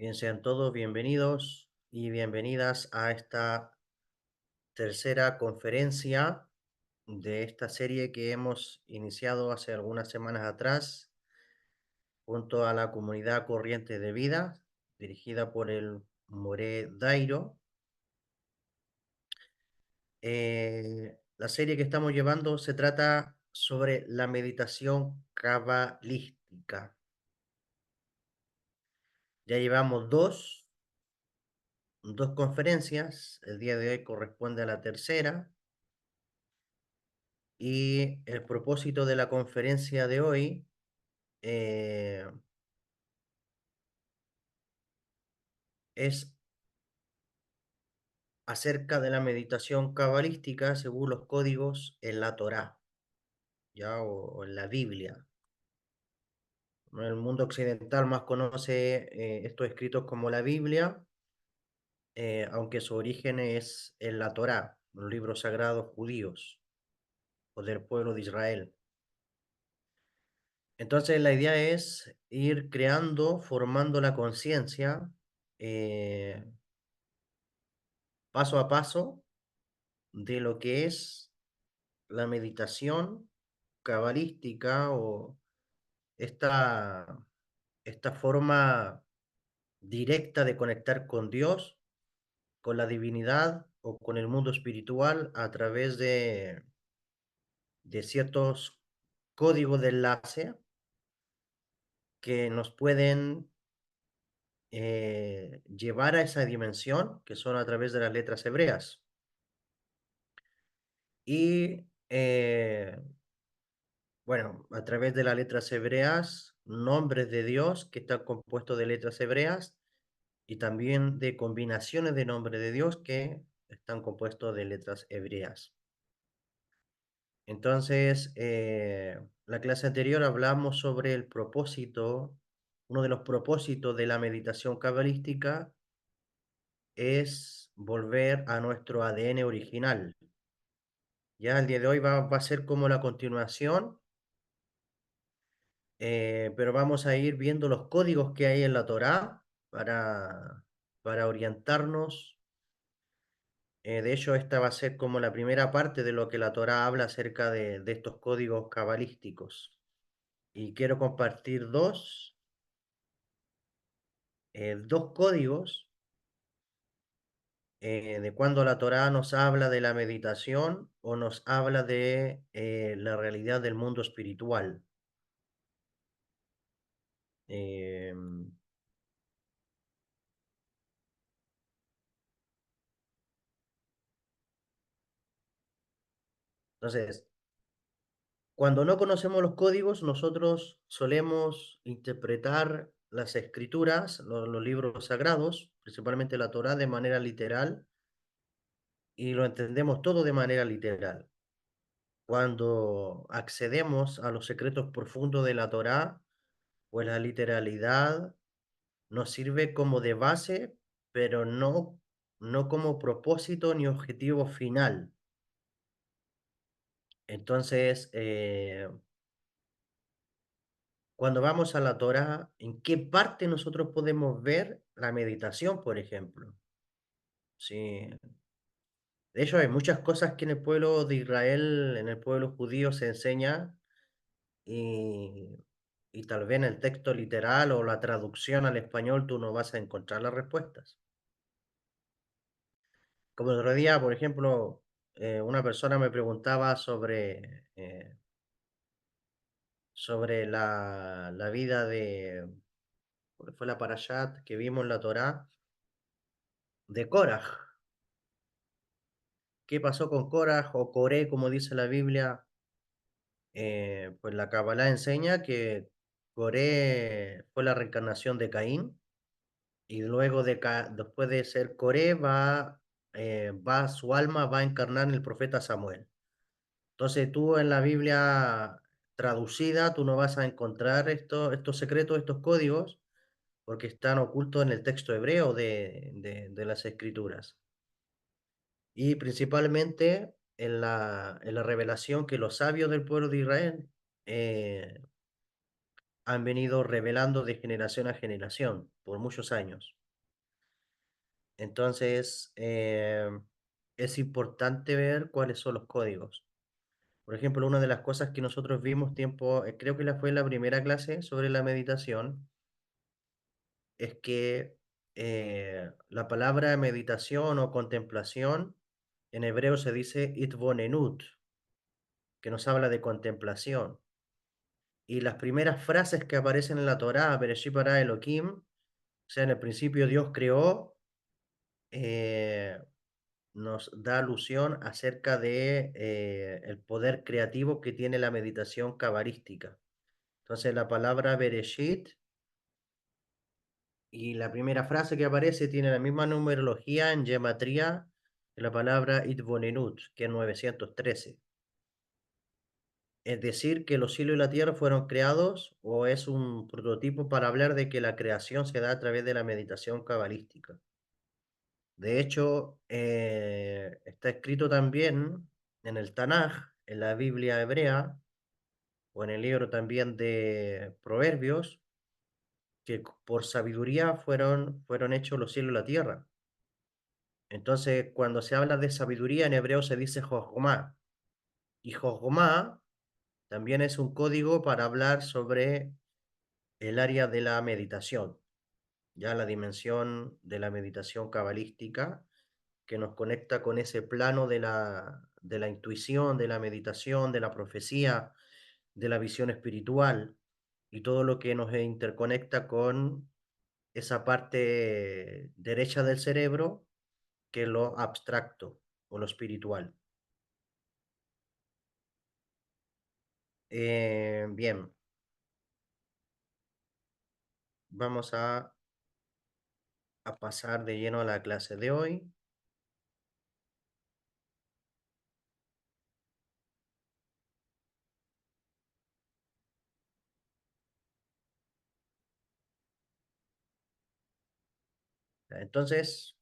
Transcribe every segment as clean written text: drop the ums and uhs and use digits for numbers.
Bien, sean todos bienvenidos y bienvenidas a esta tercera conferencia de esta serie que hemos iniciado hace algunas semanas atrás junto a la comunidad Corriente de Vida, dirigida por el Moré Dairo. La serie que estamos llevando se trata sobre la meditación cabalística. Ya llevamos dos conferencias, el día de hoy corresponde a la tercera. Y el propósito de la conferencia de hoy eh, es acerca de la meditación cabalística según los códigos en la Torá, ya o en la Biblia. El mundo occidental más conoce estos escritos como la Biblia, aunque su origen es en la Torá, los libros sagrados judíos o del pueblo de Israel. Entonces la idea es ir creando, formando la conciencia eh, paso a paso de lo que es la meditación cabalística o esta, esta forma directa de conectar con Dios, con la divinidad o con el mundo espiritual a través de ciertos códigos de enlace que nos pueden llevar a esa dimensión, que son a través de las letras hebreas. Y bueno, a través de las letras hebreas, nombres de Dios que están compuestos de letras hebreas y también de combinaciones de nombres de Dios que están compuestos de letras hebreas. Entonces, la clase anterior hablamos sobre el propósito, uno de los propósitos de la meditación cabalística es volver a nuestro ADN original. Ya el día de hoy va a ser como la continuación, pero vamos a ir viendo los códigos que hay en la Torá para orientarnos. De hecho, esta va a ser como la primera parte de lo que la Torá habla acerca de estos códigos cabalísticos. Y quiero compartir dos códigos de cuando la Torá nos habla de la meditación o nos habla de la realidad del mundo espiritual. Em, entonces, cuando no conocemos los códigos, nosotros solemos interpretar las escrituras, los libros sagrados, principalmente la Torá, de manera literal y lo entendemos todo de manera literal. Cuando accedemos a los secretos profundos de la Torá, pues la literalidad nos sirve como de base, pero no como propósito ni objetivo final. Entonces, cuando vamos a la Torá, ¿en qué parte nosotros podemos ver la meditación, por ejemplo? Sí. De hecho, hay muchas cosas que en el pueblo de Israel, en el pueblo judío se enseña y, y tal vez en el texto literal o la traducción al español tú no vas a encontrar las respuestas. Como el otro día, por ejemplo, una persona me preguntaba sobre la vida de, ¿cuál fue la parashat que vimos en la Torá? De Koraj. ¿Qué pasó con Koraj o Coré, como dice la Biblia? Pues la Kabbalah enseña que Coré fue la reencarnación de Caín y luego después de ser Coré su alma va a encarnar en el profeta Samuel. Entonces tú en la Biblia traducida, tú no vas a encontrar estos secretos, estos códigos, porque están ocultos en el texto hebreo de las escrituras. Y principalmente en la revelación que los sabios del pueblo de Israel eh, han venido revelando de generación a generación por muchos años. Entonces, es importante ver cuáles son los códigos. Por ejemplo, una de las cosas que nosotros vimos tiempo, creo que fue la primera clase sobre la meditación, es que la palabra meditación o contemplación en hebreo se dice itbonenut, que nos habla de contemplación. Y las primeras frases que aparecen en la Torá, Bereshit bara Elohim, o sea, en el principio Dios creó, eh, nos da alusión acerca de el poder creativo que tiene la meditación cabalística. Entonces la palabra Bereshit y la primera frase que aparece tiene la misma numerología en gematría de la palabra Itbonenut, que es 913. Es decir, que los cielos y la tierra fueron creados o es un prototipo para hablar de que la creación se da a través de la meditación cabalística. De hecho, está escrito también en el Tanaj, en la Biblia hebrea, o en el libro también de Proverbios, que por sabiduría fueron hechos los cielos y la tierra. Entonces, cuando se habla de sabiduría en hebreo se dice Jochma. Y Jochma también es un código para hablar sobre el área de la meditación, ya la dimensión de la meditación cabalística que nos conecta con ese plano de la intuición, de la meditación, de la profecía, de la visión espiritual y todo lo que nos interconecta con esa parte derecha del cerebro que es lo abstracto o lo espiritual. Bien, vamos a pasar de lleno a la clase de hoy. Entonces,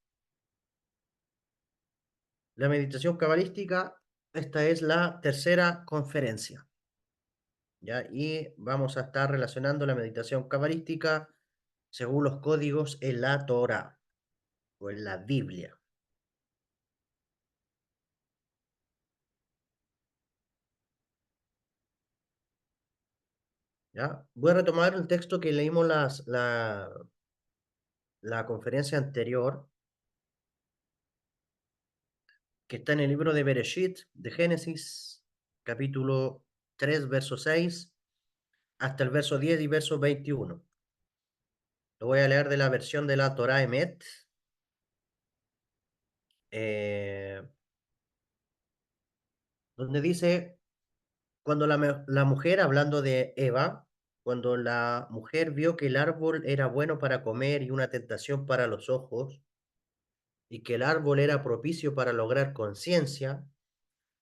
la meditación cabalística, esta es la tercera conferencia, ¿ya? Y vamos a estar relacionando la meditación cabalística según los códigos en la Torah o en la Biblia, ¿ya? Voy a retomar el texto que leímos la conferencia anterior, que está en el libro de Bereshit, de Génesis, capítulo 3 verso 6 hasta el verso 10 y verso 21. Lo voy a leer de la versión de la Torah Emet. eh, Donde dice, cuando la mujer, hablando de Eva, cuando la mujer vio que el árbol era bueno para comer y una tentación para los ojos, y que el árbol era propicio para lograr conciencia,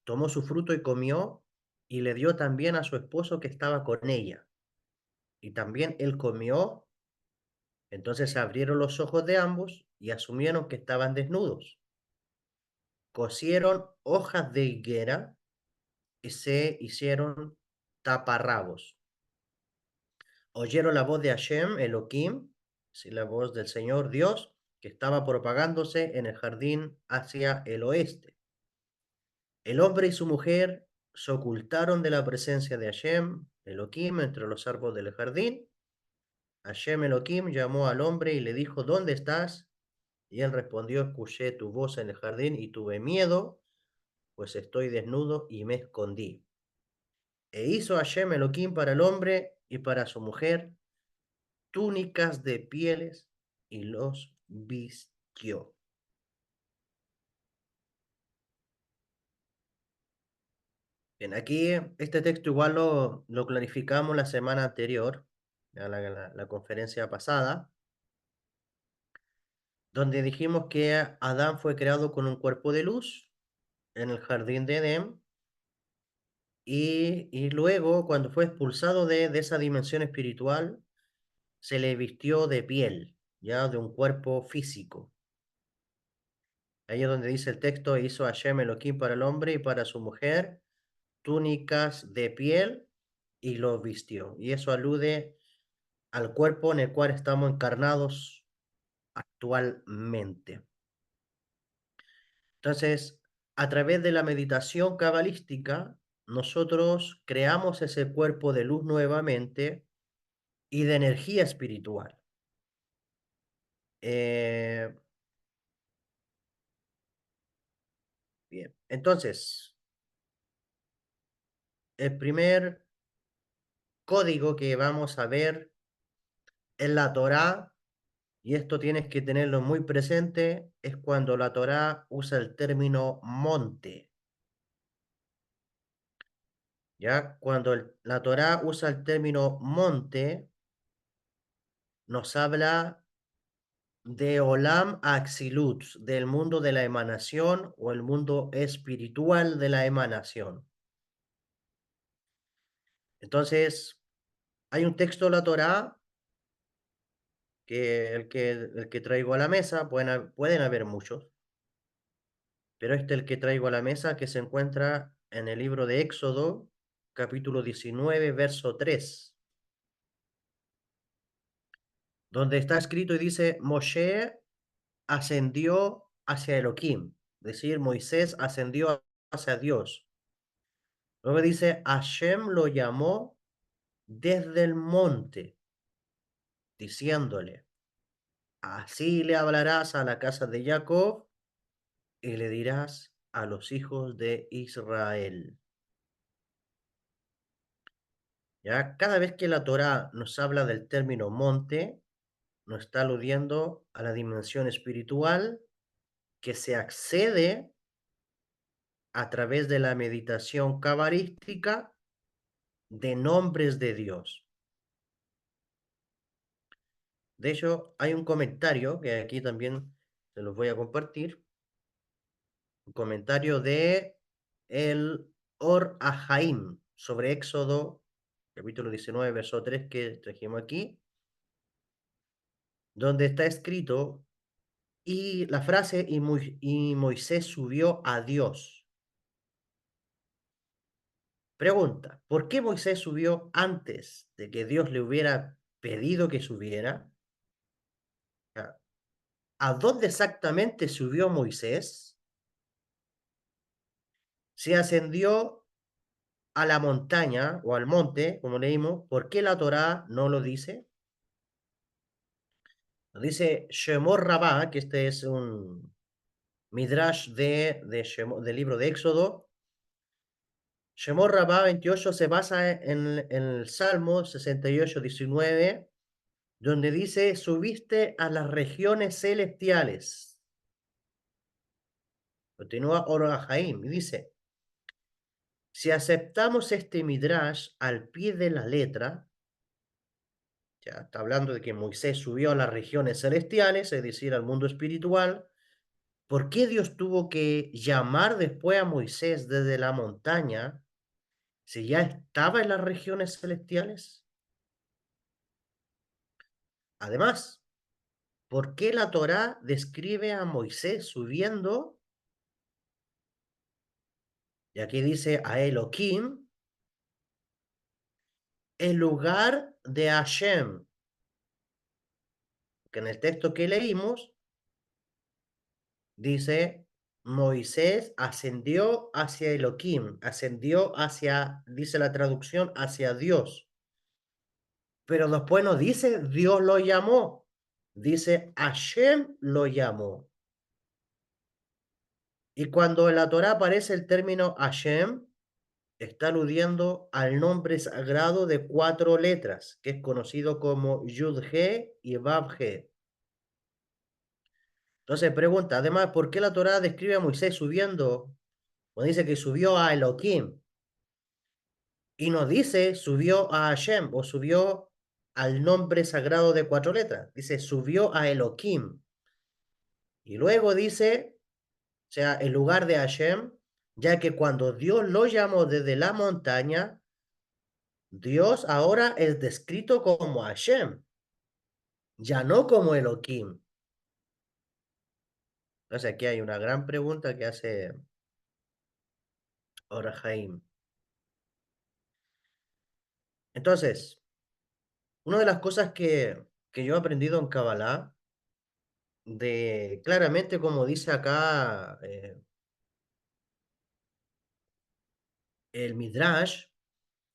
tomó su fruto y comió, y le dio también a su esposo que estaba con ella. Y también él comió, entonces se abrieron los ojos de ambos y asumieron que estaban desnudos. Cosieron hojas de higuera y se hicieron taparrabos. Oyeron la voz de Hashem, Elohim, sí, la voz del Señor Dios, que estaba propagándose en el jardín hacia el oeste. El hombre y su mujer se ocultaron de la presencia de Hashem, Elohim, entre los árboles del jardín. Hashem Elohim llamó al hombre y le dijo, ¿dónde estás? Y él respondió, escuché tu voz en el jardín y tuve miedo, pues estoy desnudo y me escondí. E hizo Hashem Elohim para el hombre y para su mujer túnicas de pieles y los vistió. Bien, aquí este texto igual lo clarificamos la semana anterior, la conferencia pasada, donde dijimos que Adán fue creado con un cuerpo de luz en el jardín de Edén y luego cuando fue expulsado de esa dimensión espiritual, se le vistió de piel, ya de un cuerpo físico. Ahí es donde dice el texto, hizo Hashem Elohim para el hombre y para su mujer túnicas de piel y los vistió. Y eso alude al cuerpo en el cual estamos encarnados actualmente. Entonces, a través de la meditación cabalística, nosotros creamos ese cuerpo de luz nuevamente y de energía espiritual. Eh, bien, entonces, el primer código que vamos a ver en la Torá, y esto tienes que tenerlo muy presente, es cuando la Torá usa el término monte. ¿Ya? Cuando la Torá usa el término monte, nos habla de Olam Axilut, del mundo de la emanación o el mundo espiritual de la emanación. Entonces, hay un texto de la Torá que el que traigo a la mesa, pueden haber muchos, pero este el que traigo a la mesa que se encuentra en el libro de Éxodo, capítulo 19, verso 3, donde está escrito y dice, Moshe ascendió hacia Elohim, es decir, Moisés ascendió hacia Dios. Luego dice, Hashem lo llamó desde el monte, diciéndole, así le hablarás a la casa de Jacob y le dirás a los hijos de Israel. Ya cada vez que la Torá nos habla del término monte, nos está aludiendo a la dimensión espiritual que se accede a través de la meditación cabalística de nombres de Dios. De hecho, hay un comentario que aquí también se los voy a compartir. Un comentario de el Or Ahaim sobre Éxodo, capítulo 19, verso 3 que trajimos aquí, donde está escrito, y la frase, y Moisés subió a Dios. Pregunta, ¿por qué Moisés subió antes de que Dios le hubiera pedido que subiera? ¿A dónde exactamente subió Moisés? Se ascendió a la montaña o al monte, como leímos, ¿por qué la Torá no lo dice? Lo dice Shemor Rabá, que este es un midrash del libro de Éxodo. Shemor Rabá 28 se basa en el Salmo 68:19, donde dice, subiste a las regiones celestiales. Continúa Orahaim y dice, si aceptamos este midrash al pie de la letra, ya está hablando de que Moisés subió a las regiones celestiales, es decir, al mundo espiritual. ¿Por qué Dios tuvo que llamar después a Moisés desde la montaña si ya estaba en las regiones celestiales? Además, ¿por qué la Torá describe a Moisés subiendo? Y aquí dice a Elohim, el lugar de Hashem, que en el texto que leímos dice, Moisés ascendió hacia Elohim, ascendió hacia, dice la traducción, hacia Dios. Pero después no dice Dios lo llamó, dice Hashem lo llamó. Y cuando en la Torá aparece el término Hashem, está aludiendo al nombre sagrado de 4 letras, que es conocido como Yud-He y Vav-He. Entonces pregunta, además, ¿por qué la Torá describe a Moisés subiendo? O dice que subió a Elohim. Y nos dice subió a Hashem o subió al nombre sagrado de 4 letras. Dice subió a Elohim. Y luego dice, o sea, en lugar de Hashem, ya que cuando Dios lo llamó desde la montaña, Dios ahora es descrito como Hashem, ya no como Elohim. Entonces aquí hay una gran pregunta que hace Orahaim. Entonces, una de las cosas que yo he aprendido en Kabbalah, de claramente como dice acá el Midrash,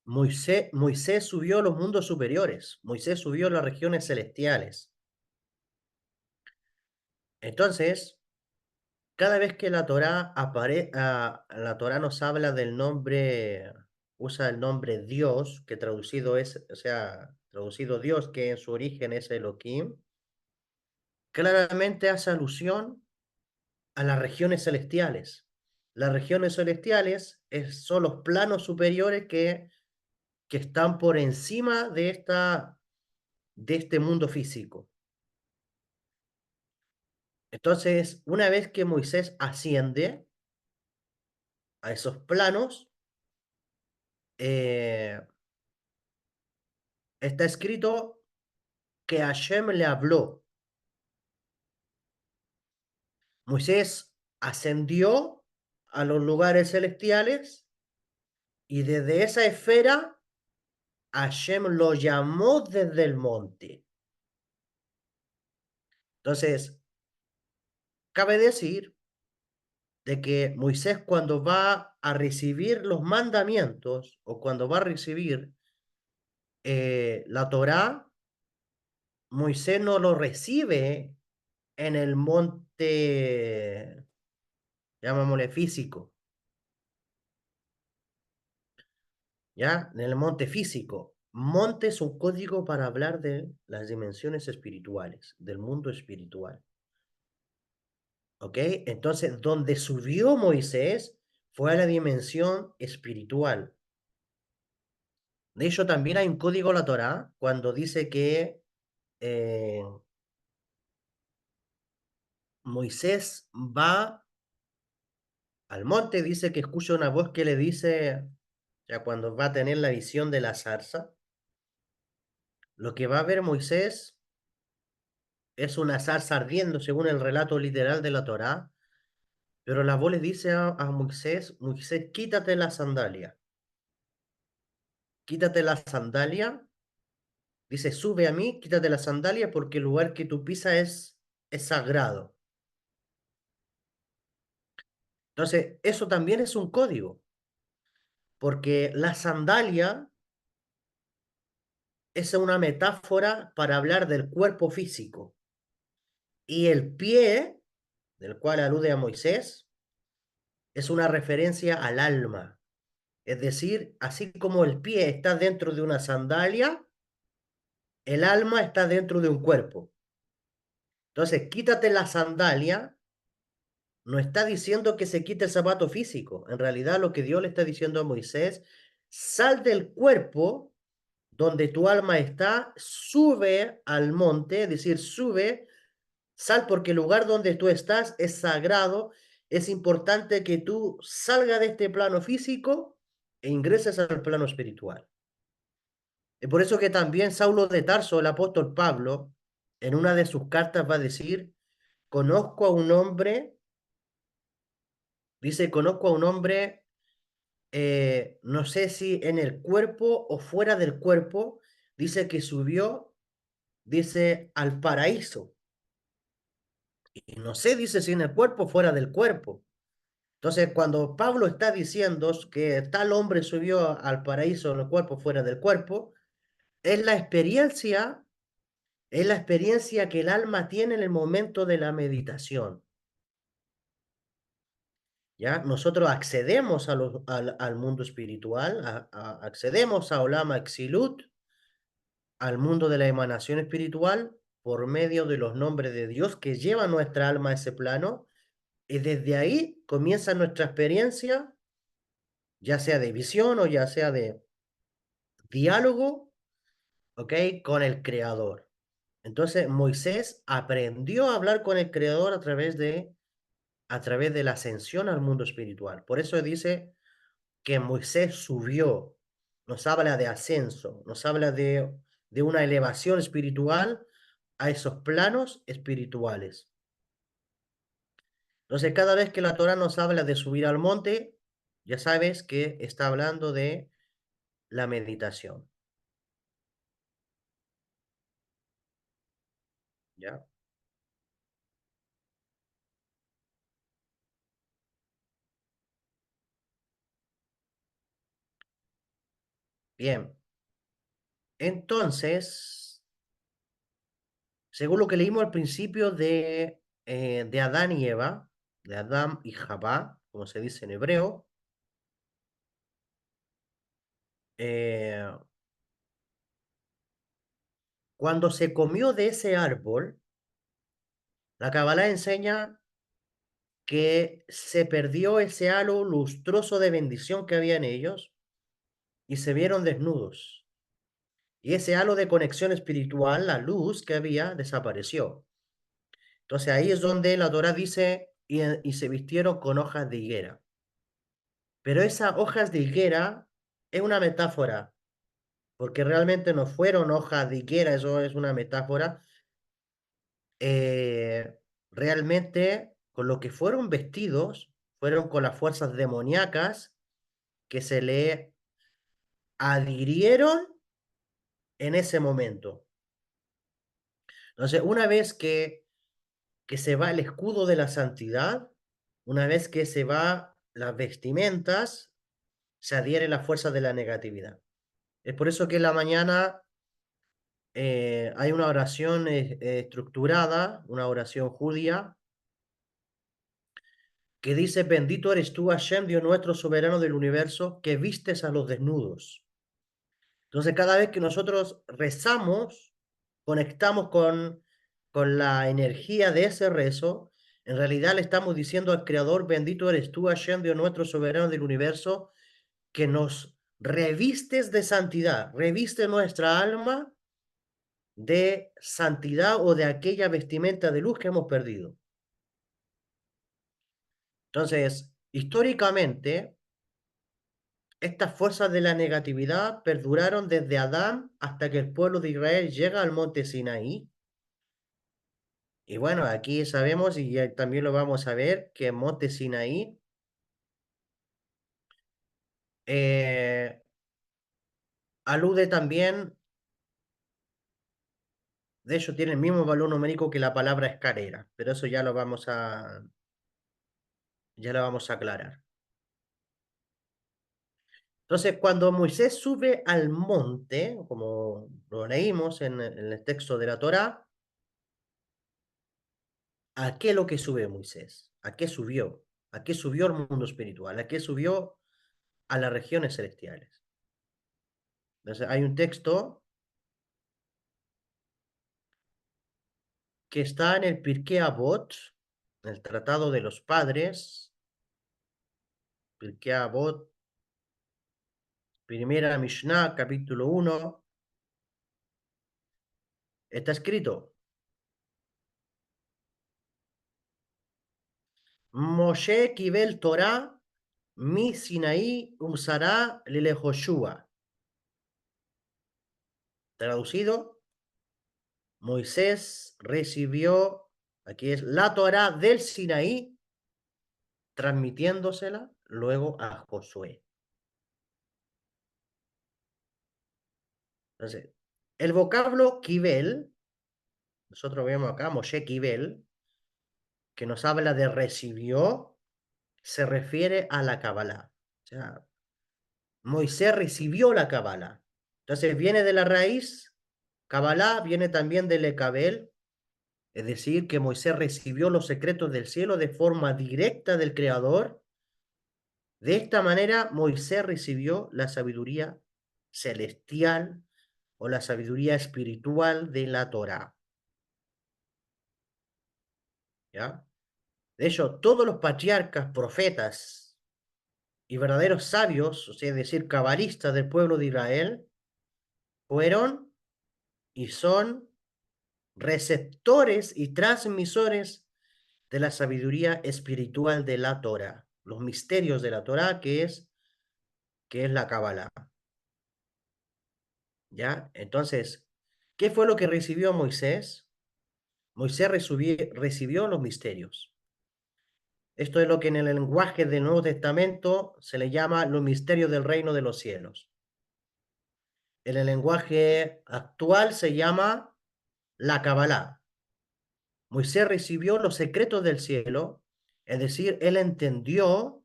Moisés subió a los mundos superiores, Moisés subió a las regiones celestiales. Entonces, cada vez que la Torá nos habla del nombre, usa el nombre Dios, que traducido es, o sea, traducido Dios, que en su origen es Elohim, claramente hace alusión a las regiones celestiales. Las regiones celestiales son los planos superiores que están por encima de este mundo físico. Entonces, una vez que Moisés asciende a esos planos, eh, está escrito que Hashem le habló. Moisés ascendió a los lugares celestiales y desde esa esfera Hashem lo llamó desde el monte. Entonces, cabe decir de que Moisés cuando va a recibir los mandamientos o cuando va a recibir la Torá, Moisés no lo recibe en el monte, llamémosle físico, ¿ya? En el monte físico. Monte es un código para hablar de las dimensiones espirituales, del mundo espiritual, ¿ok? Entonces, donde subió Moisés fue a la dimensión espiritual. De hecho, también hay un código en la Torá cuando dice que eh, Moisés va al monte, dice que escucha una voz que le dice, ya cuando va a tener la visión de la zarza, lo que va a ver Moisés es una zarza ardiendo, según el relato literal de la Torá, pero la voz le dice a Moisés, Moisés, quítate la sandalia, dice, sube a mí, quítate la sandalia porque el lugar que tú pisas es sagrado. Entonces, eso también es un código, porque la sandalia es una metáfora para hablar del cuerpo físico y el pie, del cual alude a Moisés, es una referencia al alma. Es decir, así como el pie está dentro de una sandalia, el alma está dentro de un cuerpo. Entonces, quítate la sandalia, no está diciendo que se quite el zapato físico. En realidad, lo que Dios le está diciendo a Moisés, sal del cuerpo donde tu alma está, sube al monte, es decir, sube, sal porque el lugar donde tú estás es sagrado. Es importante que tú salgas de este plano físico e ingreses al plano espiritual. Es por eso que también Saulo de Tarso, el apóstol Pablo, en una de sus cartas va a decir, conozco a un hombre, dice, conozco a un hombre, no sé si en el cuerpo o fuera del cuerpo, dice que subió, dice, al paraíso. Y no sé, dice, si en el cuerpo o fuera del cuerpo. Entonces, cuando Pablo está diciendo que tal hombre subió al paraíso en el cuerpo, fuera del cuerpo, es la experiencia Es la experiencia que el alma tiene en el momento de la meditación. ¿Ya? Nosotros accedemos al mundo espiritual, accedemos a Olama Exilut, al mundo de la emanación espiritual, por medio de los nombres de Dios que llevan nuestra alma a ese plano, y desde ahí comienza nuestra experiencia, ya sea de visión o ya sea de diálogo, ¿ok? Con el Creador. Entonces Moisés aprendió a hablar con el Creador a través de la ascensión al mundo espiritual. Por eso dice que Moisés subió, nos habla de ascenso, nos habla de una elevación espiritual a esos planos espirituales. Entonces, cada vez que la Torah nos habla de subir al monte, ya sabes que está hablando de la meditación. ¿ya? Bien, entonces, según lo que leímos al principio de Adán y Eva, de Adán y Jabá, como se dice en hebreo, eh, cuando se comió de ese árbol, la Kabbalah enseña que se perdió ese halo lustroso de bendición que había en ellos y se vieron desnudos. Y ese halo de conexión espiritual, la luz que había, desapareció. Entonces ahí es donde la Torah dice, y se vistieron con hojas de higuera. Pero esas hojas de higuera es una metáfora, porque realmente no fueron hojas de higuera, eso es una metáfora. Realmente con lo que fueron vestidos, fueron con las fuerzas demoníacas que se le adhirieron en ese momento. Entonces, una vez que se va el escudo de la santidad, una vez que se va las vestimentas, se adhiere la fuerza de la negatividad. Es por eso que en la mañana hay una oración estructurada, una oración judía, que dice, bendito eres tú, Hashem, Dios nuestro, soberano del universo, que vistes a los desnudos. Entonces, cada vez que nosotros rezamos, conectamos con la energía de ese rezo, en realidad le estamos diciendo al Creador, bendito eres tú, Hashem, Dios nuestro, soberano del universo, que nos revistes de santidad, reviste nuestra alma de santidad o de aquella vestimenta de luz que hemos perdido. Entonces, históricamente, estas fuerzas de la negatividad perduraron desde Adán hasta que el pueblo de Israel llega al monte Sinaí. Y bueno, aquí sabemos, y ya también lo vamos a ver, que el monte Sinaí eh, alude también, de hecho tiene el mismo valor numérico que la palabra escalera, pero eso ya lo vamos a aclarar. Entonces, cuando Moisés sube al monte, como lo leímos en el texto de la Torá, ¿a qué es lo que sube Moisés? ¿A qué subió? ¿A qué subió al mundo espiritual? ¿A qué subió a las regiones celestiales? Entonces, hay un texto que está en el Pirkei Avot, el Tratado de los Padres, Pirkei Avot, primera Mishnah, capítulo 1, está escrito, Moshe kibel Torah mi Sinaí usará lile Joshua. Traducido, Moisés recibió, aquí es la Torá del Sinaí, transmitiéndosela luego a Josué. Entonces, el vocablo kibel, nosotros vemos acá Moshe kibel, que nos habla de recibió, se refiere a la Kabbalah. O sea, Moisés recibió la Kabbalah. Entonces viene de la raíz, Kabbalah viene también del Ekabel, es decir, que Moisés recibió los secretos del cielo de forma directa del Creador. De esta manera, Moisés recibió la sabiduría celestial o la sabiduría espiritual de la Torá. ¿Ya? De hecho, todos los patriarcas, profetas y verdaderos sabios, o sea, es decir, cabalistas del pueblo de Israel, fueron y son receptores y transmisores de la sabiduría espiritual de la Torá, los misterios de la Torá, que es la Kabbalah. ¿Ya? Entonces, ¿qué fue lo que recibió Moisés? Moisés recibió los misterios. Esto es lo que en el lenguaje del Nuevo Testamento se le llama los misterios del reino de los cielos. En el lenguaje actual se llama la Kabbalah. Moisés recibió los secretos del cielo, es decir, él entendió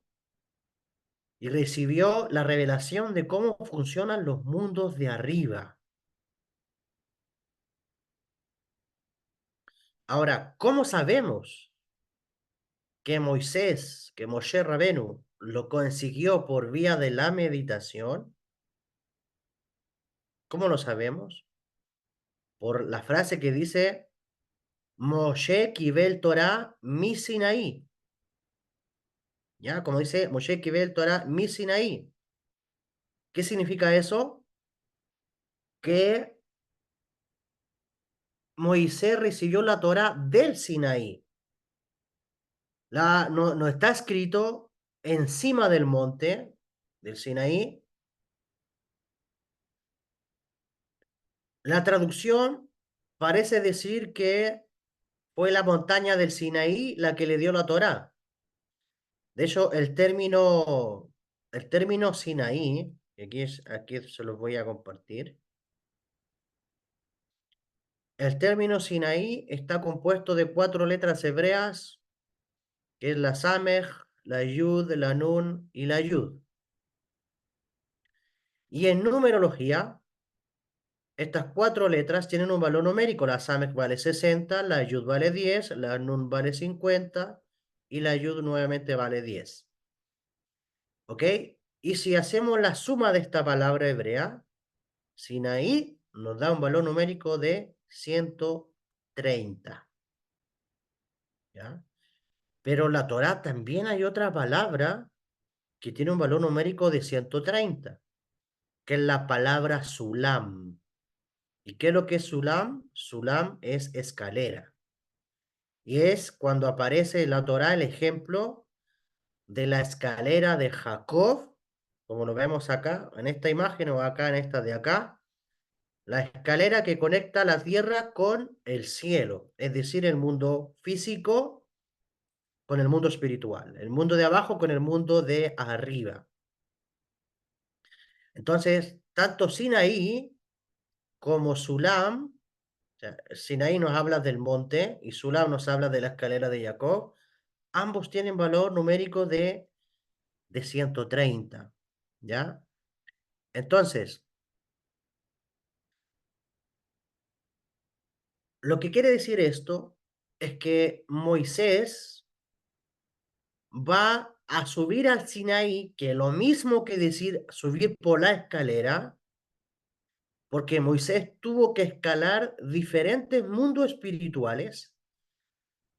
y recibió la revelación de cómo funcionan los mundos de arriba. Ahora, ¿cómo sabemos que Moshe Rabenu, lo consiguió por vía de la meditación? ¿Cómo lo sabemos? Por la frase que dice, Moshe Kibel Torah mi Sinaí. ¿Ya? Como dice, Moshe Kibel Torah mi Sinaí. ¿Qué significa eso? Que Moisés recibió la Torah del Sinaí. No está escrito encima del monte del Sinaí. La traducción parece decir que fue la montaña del Sinaí la que le dio la Torá. De hecho, el término Sinaí, aquí se los voy a compartir. El término Sinaí está compuesto de 4 letras hebreas, que es la Samej, la Yud, la Nun y la Yud. Y en numerología, estas 4 letras tienen un valor numérico. La Samej vale 60, la Yud vale 10, la Nun vale 50 y la Yud nuevamente vale 10. ¿Ok? Y si hacemos la suma de esta palabra hebrea, Sinaí nos da un valor numérico de 130. ¿Ya? Pero la Torá también hay otra palabra que tiene un valor numérico de 130, que es la palabra Sulam. ¿Y qué es lo que es Sulam? Sulam es escalera. Y es cuando aparece en la Torá el ejemplo de la escalera de Jacob, como lo vemos acá, en esta imagen o acá en esta de acá, la escalera que conecta la tierra con el cielo, es decir, el mundo físico con el mundo espiritual, el mundo de abajo con el mundo de arriba. Entonces, tanto Sinaí como Sulam, o sea, Sinaí nos habla del monte y Sulam nos habla de la escalera de Jacob, ambos tienen valor numérico de 130, ¿ya? Entonces, lo que quiere decir esto es que Moisés va a subir al Sinaí, que lo mismo que decir subir por la escalera, porque Moisés tuvo que escalar diferentes mundos espirituales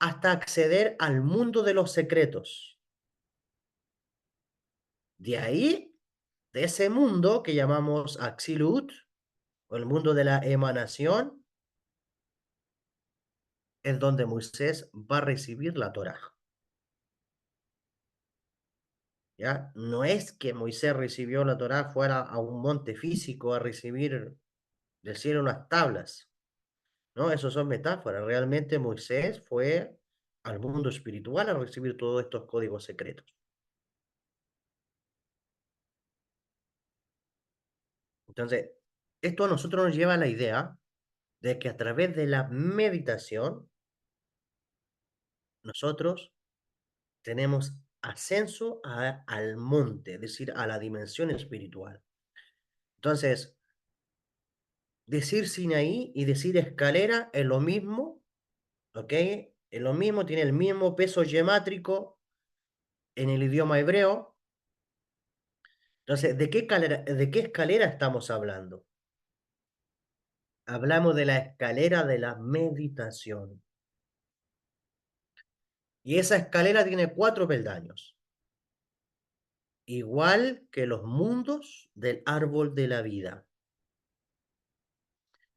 hasta acceder al mundo de los secretos. De ahí, de ese mundo que llamamos Axilut, o el mundo de la emanación, es donde Moisés va a recibir la Torá. ¿Ya? No es que Moisés recibió la Torá fuera a un monte físico a recibir del cielo unas tablas. No, eso son metáforas. Realmente Moisés fue al mundo espiritual a recibir todos estos códigos secretos. Entonces, esto a nosotros nos lleva a la idea de que a través de la meditación, nosotros tenemos ascenso al monte, es decir, a la dimensión espiritual. Entonces, decir Sinaí y decir escalera es lo mismo, ¿ok? Es lo mismo, tiene el mismo peso gemátrico en el idioma hebreo. Entonces, ¿de qué escalera estamos hablando? Hablamos de la escalera de la meditación. Y esa escalera tiene 4 peldaños, igual que los mundos del árbol de la vida.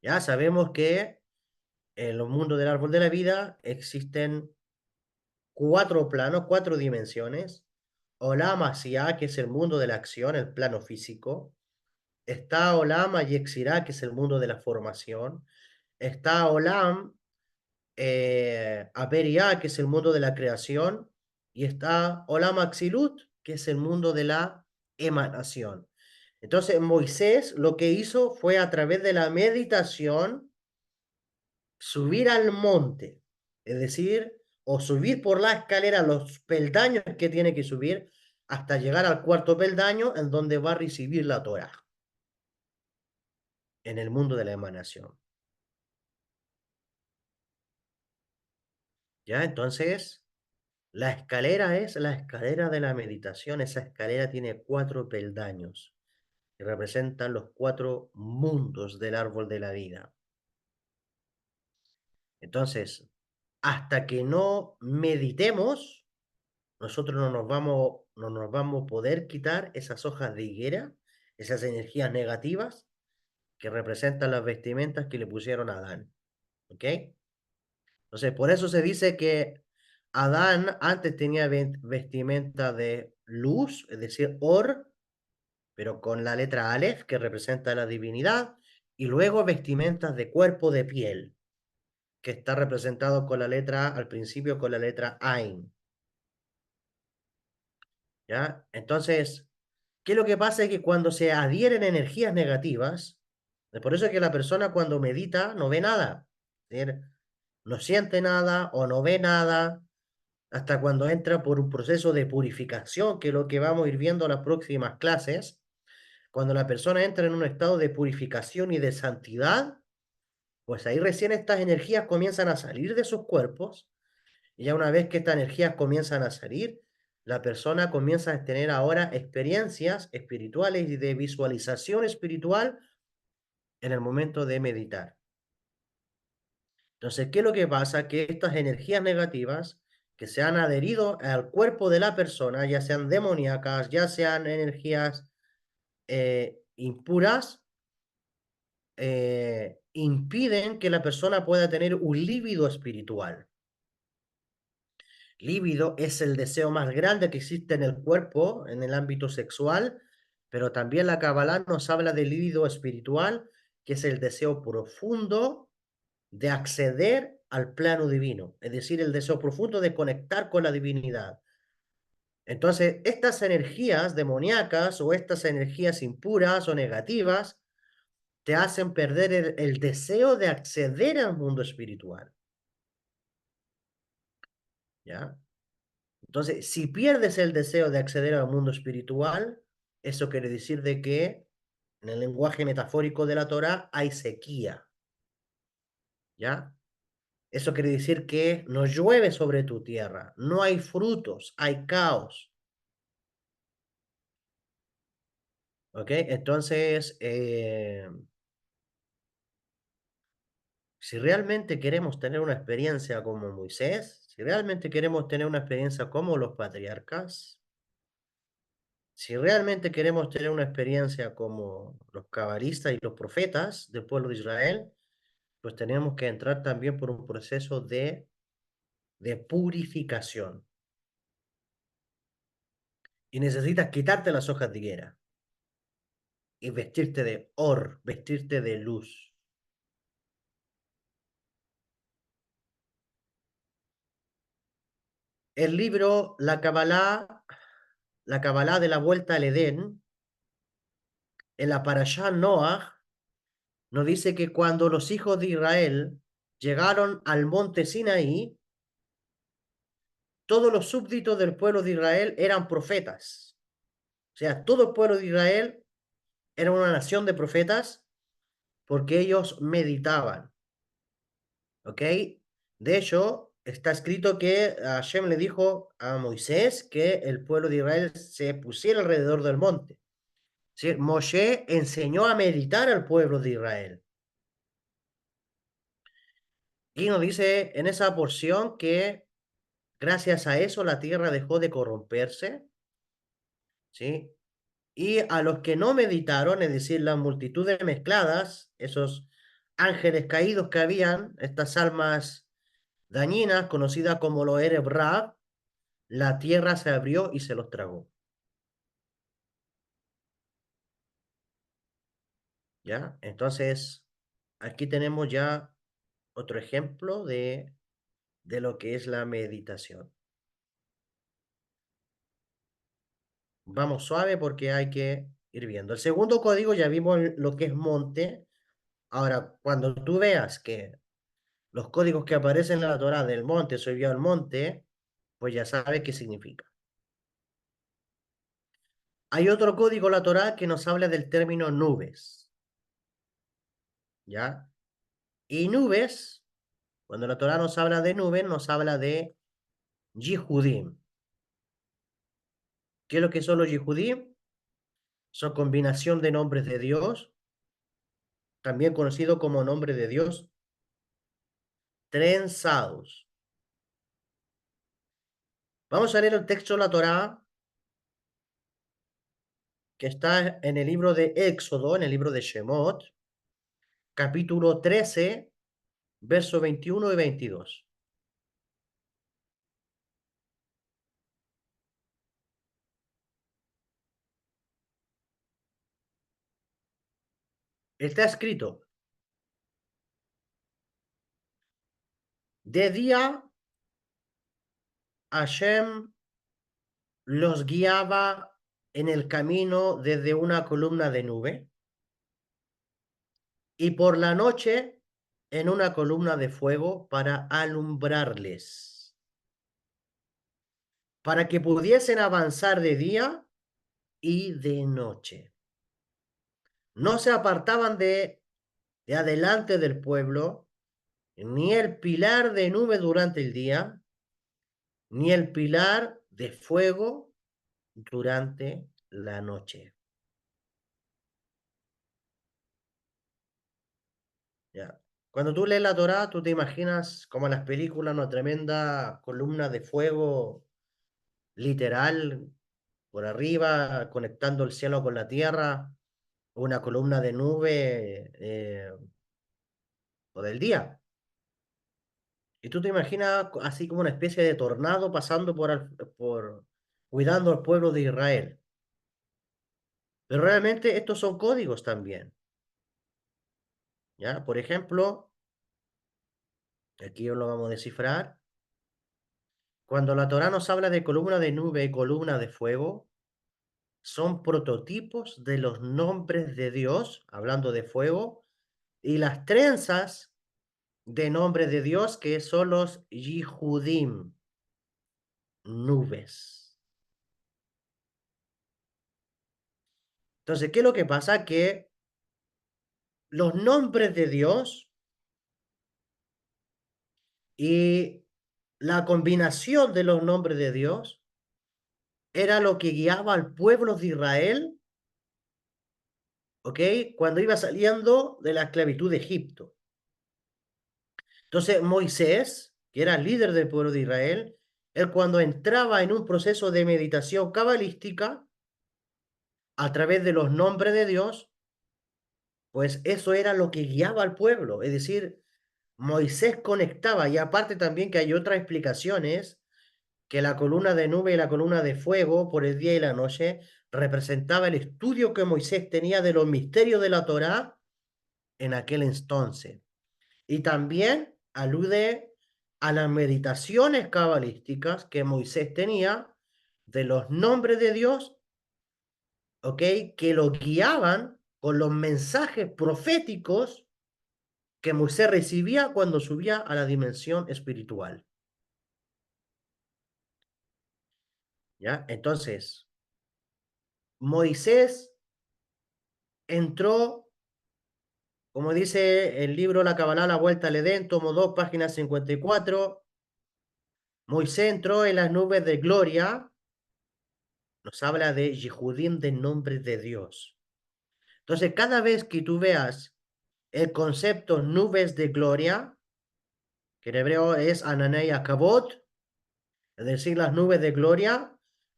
Ya sabemos que en los mundos del árbol de la vida existen 4 planos, 4 dimensiones. Olam Asiá, que es el mundo de la acción, el plano físico. Está Olam Ayexirá, que es el mundo de la formación. Está Olam Aberiá, que es el mundo de la creación. Y está Olam Axilut, que es el mundo de la emanación. Entonces, Moisés lo que hizo fue a través de la meditación subir al monte. Es decir, o subir por la escalera los peldaños que tiene que subir hasta llegar al cuarto peldaño en donde va a recibir la Torá, en el mundo de la emanación. ¿Ya? Entonces, la escalera es la escalera de la meditación. Esa escalera tiene 4 peldaños que representan los 4 mundos del árbol de la vida. Entonces, hasta que no meditemos, nosotros no nos vamos a poder quitar esas hojas de higuera, esas energías negativas que representan las vestimentas que le pusieron a Adán. ¿Ok? Entonces, por eso se dice que Adán antes tenía vestimenta de luz, es decir, Or, pero con la letra Aleph, que representa la divinidad, y luego vestimentas de cuerpo de piel, que está representado con la letra, al principio con la letra Ain. ¿Ya? Entonces, ¿qué es lo que pasa? Es que cuando se adhieren energías negativas, es por eso que la persona cuando medita no ve nada, es decir, no siente nada o no ve nada, hasta cuando entra por un proceso de purificación, que es lo que vamos a ir viendo en las próximas clases. Cuando la persona entra en un estado de purificación y de santidad, pues ahí recién estas energías comienzan a salir de sus cuerpos, y ya una vez que estas energías comienzan a salir, la persona comienza a tener ahora experiencias espirituales y de visualización espiritual en el momento de meditar. Entonces, ¿qué es lo que pasa? Que estas energías negativas que se han adherido al cuerpo de la persona, ya sean demoníacas, ya sean energías impuras, impiden que la persona pueda tener un líbido espiritual. Líbido es el deseo más grande que existe en el cuerpo, en el ámbito sexual, pero también la Kabbalah nos habla del líbido espiritual, que es el deseo profundo de acceder al plano divino, es decir, el deseo profundo de conectar con la divinidad. Entonces, estas energías demoníacas o estas energías impuras o negativas te hacen perder el deseo de acceder al mundo espiritual, ¿ya? Entonces, si pierdes el deseo de acceder al mundo espiritual, eso quiere decir de que en el lenguaje metafórico de la Torah hay sequía, ¿ya? Eso quiere decir que no llueve sobre tu tierra, no hay frutos, hay caos, ¿ok? Entonces, si realmente queremos tener una experiencia como Moisés, si realmente queremos tener una experiencia como los patriarcas, si realmente queremos tener una experiencia como los cabalistas y los profetas del pueblo de Israel, pues tenemos que entrar también por un proceso de purificación. Y necesitas quitarte las hojas de higuera y vestirte de or, vestirte de luz. El libro la Kabbalah de la Vuelta al Edén, en la Parashá Noach, nos dice que cuando los hijos de Israel llegaron al monte Sinaí, todos los súbditos del pueblo de Israel eran profetas. O sea, todo el pueblo de Israel era una nación de profetas porque ellos meditaban. ¿Ok? De hecho, está escrito que Hashem le dijo a Moisés que el pueblo de Israel se pusiera alrededor del monte. ¿Sí? Moshe enseñó a meditar al pueblo de Israel. Y nos dice en esa porción que gracias a eso la tierra dejó de corromperse, ¿sí? Y a los que no meditaron, es decir, las multitudes mezcladas, esos ángeles caídos que habían, estas almas dañinas, conocidas como los Ereb Rab, la tierra se abrió y se los tragó. ¿Ya? Entonces, aquí tenemos ya otro ejemplo de lo que es la meditación. Vamos suave porque hay que ir viendo. El segundo código ya vimos lo que es monte. Ahora, cuando tú veas que los códigos que aparecen en la Torá del monte, subió al monte, pues ya sabe qué significa. Hay otro código en la Torá que nos habla del término nubes, ¿ya? Y nubes, cuando la Torá nos habla de nubes, nos habla de Yihudim. ¿Qué es lo que son los Yihudim? Son combinación de nombres de Dios, también conocido como nombre de Dios, trenzados. Vamos a leer el texto de la Torá que está en el libro de Éxodo, en el libro de Shemot, capítulo 13, versos 21 y 22. Está escrito, de día Hashem los guiaba en el camino desde una columna de nube y por la noche en una columna de fuego para alumbrarles, para que pudiesen avanzar de día y de noche. No se apartaban de adelante del pueblo, ni el pilar de nube durante el día, ni el pilar de fuego durante la noche. ¿Ya? Cuando tú lees la Torá, tú te imaginas como en las películas una tremenda columna de fuego literal por arriba, conectando el cielo con la tierra, una columna de nube o del día. Y tú te imaginas así como una especie de tornado pasando por cuidando al pueblo de Israel. Pero realmente estos son códigos también, ¿ya? Por ejemplo, aquí lo vamos a descifrar. Cuando la Torá nos habla de columna de nube y columna de fuego, son prototipos de los nombres de Dios, hablando de fuego, y las trenzas de nombres de Dios, que son los Yihudim, nubes. Entonces, ¿qué es lo que pasa? Que los nombres de Dios y la combinación de los nombres de Dios era lo que guiaba al pueblo de Israel, ¿ok? Cuando iba saliendo de la esclavitud de Egipto. Entonces, Moisés, que era líder del pueblo de Israel, él cuando entraba en un proceso de meditación cabalística a través de los nombres de Dios, pues eso era lo que guiaba al pueblo. Es decir, Moisés conectaba, y aparte también que hay otras explicaciones, que la columna de nube y la columna de fuego por el día y la noche representaba el estudio que Moisés tenía de los misterios de la Torá en aquel entonces. Y también alude a las meditaciones cabalísticas que Moisés tenía de los nombres de Dios, ¿ok? Que lo guiaban con los mensajes proféticos que Moisés recibía cuando subía a la dimensión espiritual. ¿Ya? Entonces, Moisés entró, como dice el libro La Cabalá, la Vuelta al Edén, tomo 2, página 54. Moisés entró en las nubes de gloria, nos habla de Yehudim, de nombre de Dios. Entonces, cada vez que tú veas el concepto nubes de gloria, que en hebreo es Ananei Akavot, es decir, las nubes de gloria,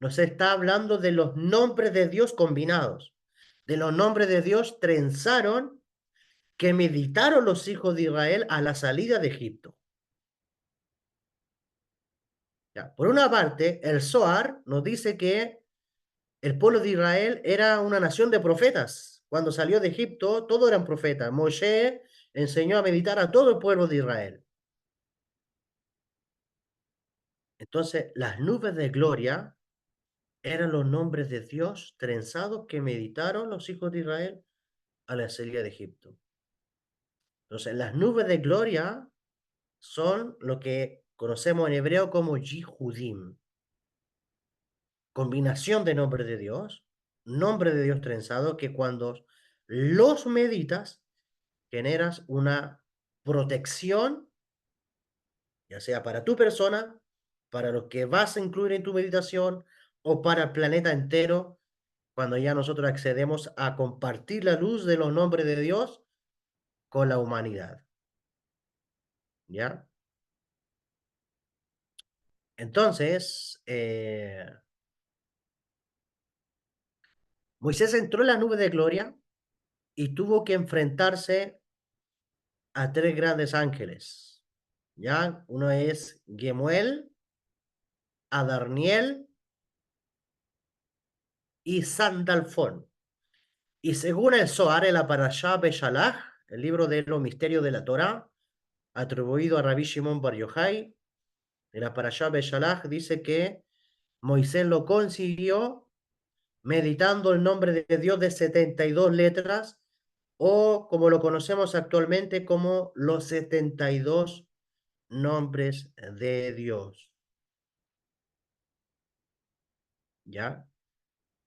nos está hablando de los nombres de Dios combinados, de los nombres de Dios trenzaron que meditaron los hijos de Israel a la salida de Egipto. Ya, por una parte, el Zohar nos dice que el pueblo de Israel era una nación de profetas. Cuando salió de Egipto, todos eran profetas. Moshe enseñó a meditar a todo el pueblo de Israel. Entonces, las nubes de gloria eran los nombres de Dios trenzados que meditaron los hijos de Israel a la salida de Egipto. Entonces, las nubes de gloria son lo que conocemos en hebreo como Yihudim, combinación de nombre de Dios trenzado, que cuando los meditas generas una protección, ya sea para tu persona, para lo que vas a incluir en tu meditación o para el planeta entero, cuando ya nosotros accedemos a compartir la luz de los nombres de Dios con la humanidad. ¿Ya? Entonces, Moisés entró en la nube de gloria y tuvo que enfrentarse a tres grandes ángeles. ¿Ya? Uno es Gemuel, Adarniel y Sandalfón. Y según el Zohar, el Parashá Beshalach, el libro de los misterios de la Torá, atribuido a Rabbi Shimon Bar Yochai, en la Parashá Beshalach dice que Moisés lo consiguió meditando el nombre de Dios de 72 letras, o como lo conocemos actualmente como los 72 nombres de Dios. ¿Ya?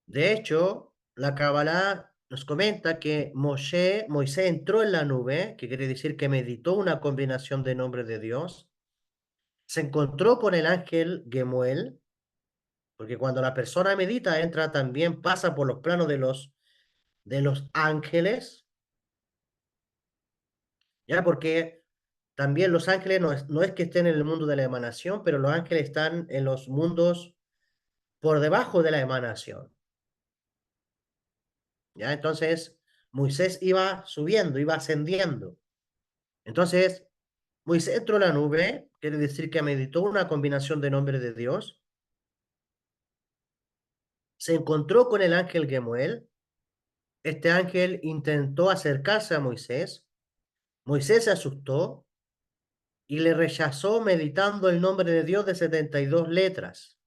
De hecho, la Kabbalah nos comenta que Moisés entró en la nube, que quiere decir que meditó una combinación de nombres de Dios, se encontró con el ángel Gemuel, porque cuando la persona medita, entra también, pasa por los planos de los ángeles, ¿ya? Porque también los ángeles no es que estén en el mundo de la emanación, pero los ángeles están en los mundos por debajo de la emanación, ¿ya? Entonces, Moisés iba subiendo, iba ascendiendo. Entonces, Moisés entró en la nube, quiere decir que meditó una combinación de nombres de Dios, se encontró con el ángel Gemuel, este ángel intentó acercarse a Moisés, Moisés se asustó y le rechazó meditando el nombre de Dios de 72 letras.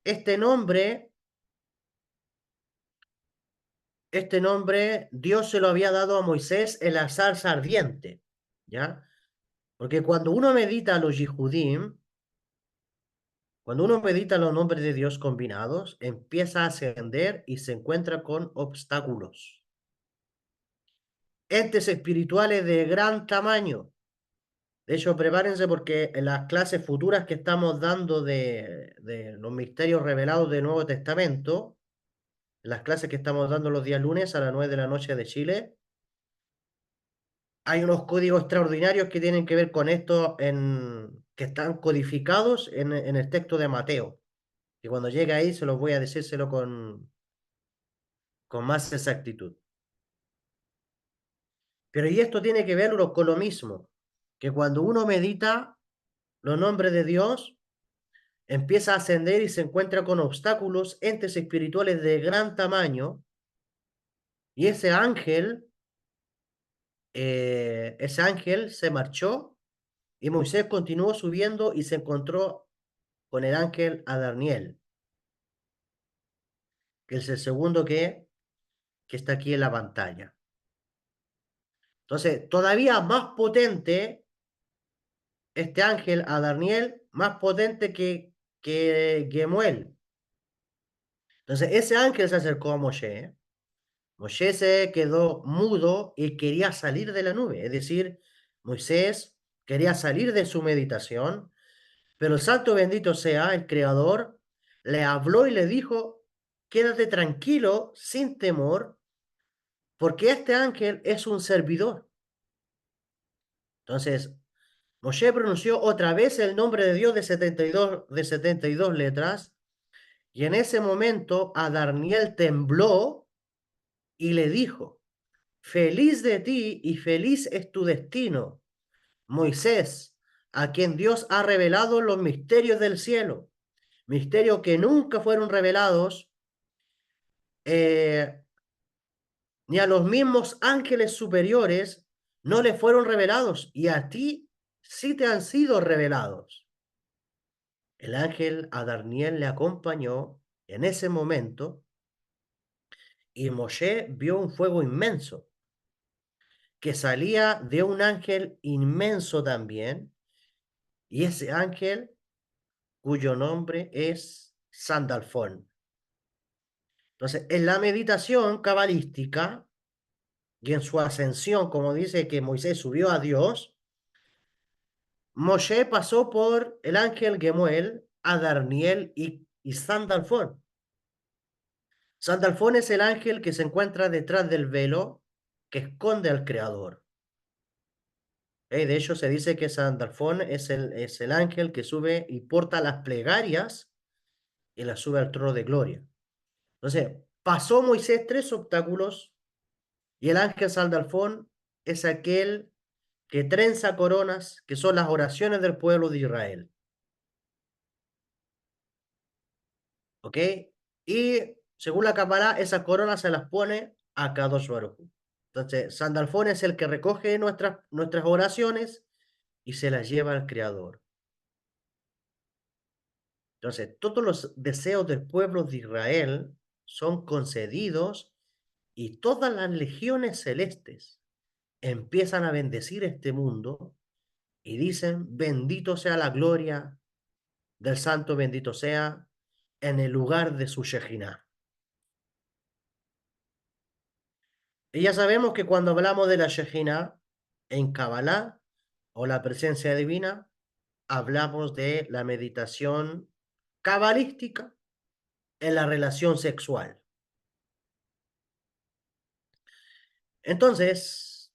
Este nombre, este nombre Dios se lo había dado a Moisés en la zarza ardiente, ¿ya? Porque cuando uno medita los Yihudim, cuando uno medita los nombres de Dios combinados, empieza a ascender y se encuentra con obstáculos. Entes espirituales de gran tamaño. De hecho, prepárense porque en las clases futuras que estamos dando de los misterios revelados del Nuevo Testamento, en las clases que estamos dando los días lunes a las 9 de la noche de Chile, hay unos códigos extraordinarios que tienen que ver con esto, que están codificados en el texto de Mateo. Y cuando llegue ahí se los voy a decírselo con más exactitud. Pero y esto tiene que ver con lo mismo, que cuando uno medita los nombres de Dios, empieza a ascender y se encuentra con obstáculos, entes espirituales de gran tamaño, y ese ángel se marchó y Moisés continuó subiendo y se encontró con el ángel Adarniel, que es el segundo que está aquí en la pantalla. Entonces, todavía más potente este ángel Adarniel, más potente que Gemuel. Entonces, ese ángel se acercó a Moshe. Moshe se quedó mudo y quería salir de la nube. Es decir, Moisés quería salir de su meditación, pero el santo bendito sea el Creador, le habló y le dijo, quédate tranquilo, sin temor, porque este ángel es un servidor. Entonces, Moshe pronunció otra vez el nombre de Dios de 72 letras, y en ese momento Adarniel tembló y le dijo, feliz de ti y feliz es tu destino, Moisés, a quien Dios ha revelado los misterios del cielo, misterios que nunca fueron revelados eh, ni a los mismos ángeles superiores no le fueron revelados, y a ti sí te han sido revelados. El ángel Adarniel le acompañó en ese momento y Moshe vio un fuego inmenso que salía de un ángel inmenso también, y ese ángel cuyo nombre es Sandalfón. Entonces, en la meditación cabalística y en su ascensión, como dice que Moisés subió a Dios, Moshe pasó por el ángel Gemuel, Adarniel y Sandalfón. Sandalfón es el ángel que se encuentra detrás del velo que esconde al Creador. De hecho, se dice que Sandalfón es el ángel que sube y porta las plegarias y las sube al trono de gloria. Entonces, pasó Moisés tres obstáculos y el ángel Sandalfón es aquel que trenza coronas, que son las oraciones del pueblo de Israel. ¿Ok? Y según la Kabbalah, esas coronas se las pone a Kadosh Baruj Hu. Entonces, Sandalfón es el que recoge nuestras oraciones y se las lleva al Creador. Entonces, todos los deseos del pueblo de Israel son concedidos y todas las legiones celestes empiezan a bendecir este mundo y dicen, bendito sea la gloria del santo, bendito sea en el lugar de su Shejinah. Y ya sabemos que cuando hablamos de la Shejinah en Kabbalah o la presencia divina, hablamos de la meditación cabalística en la relación sexual. Entonces,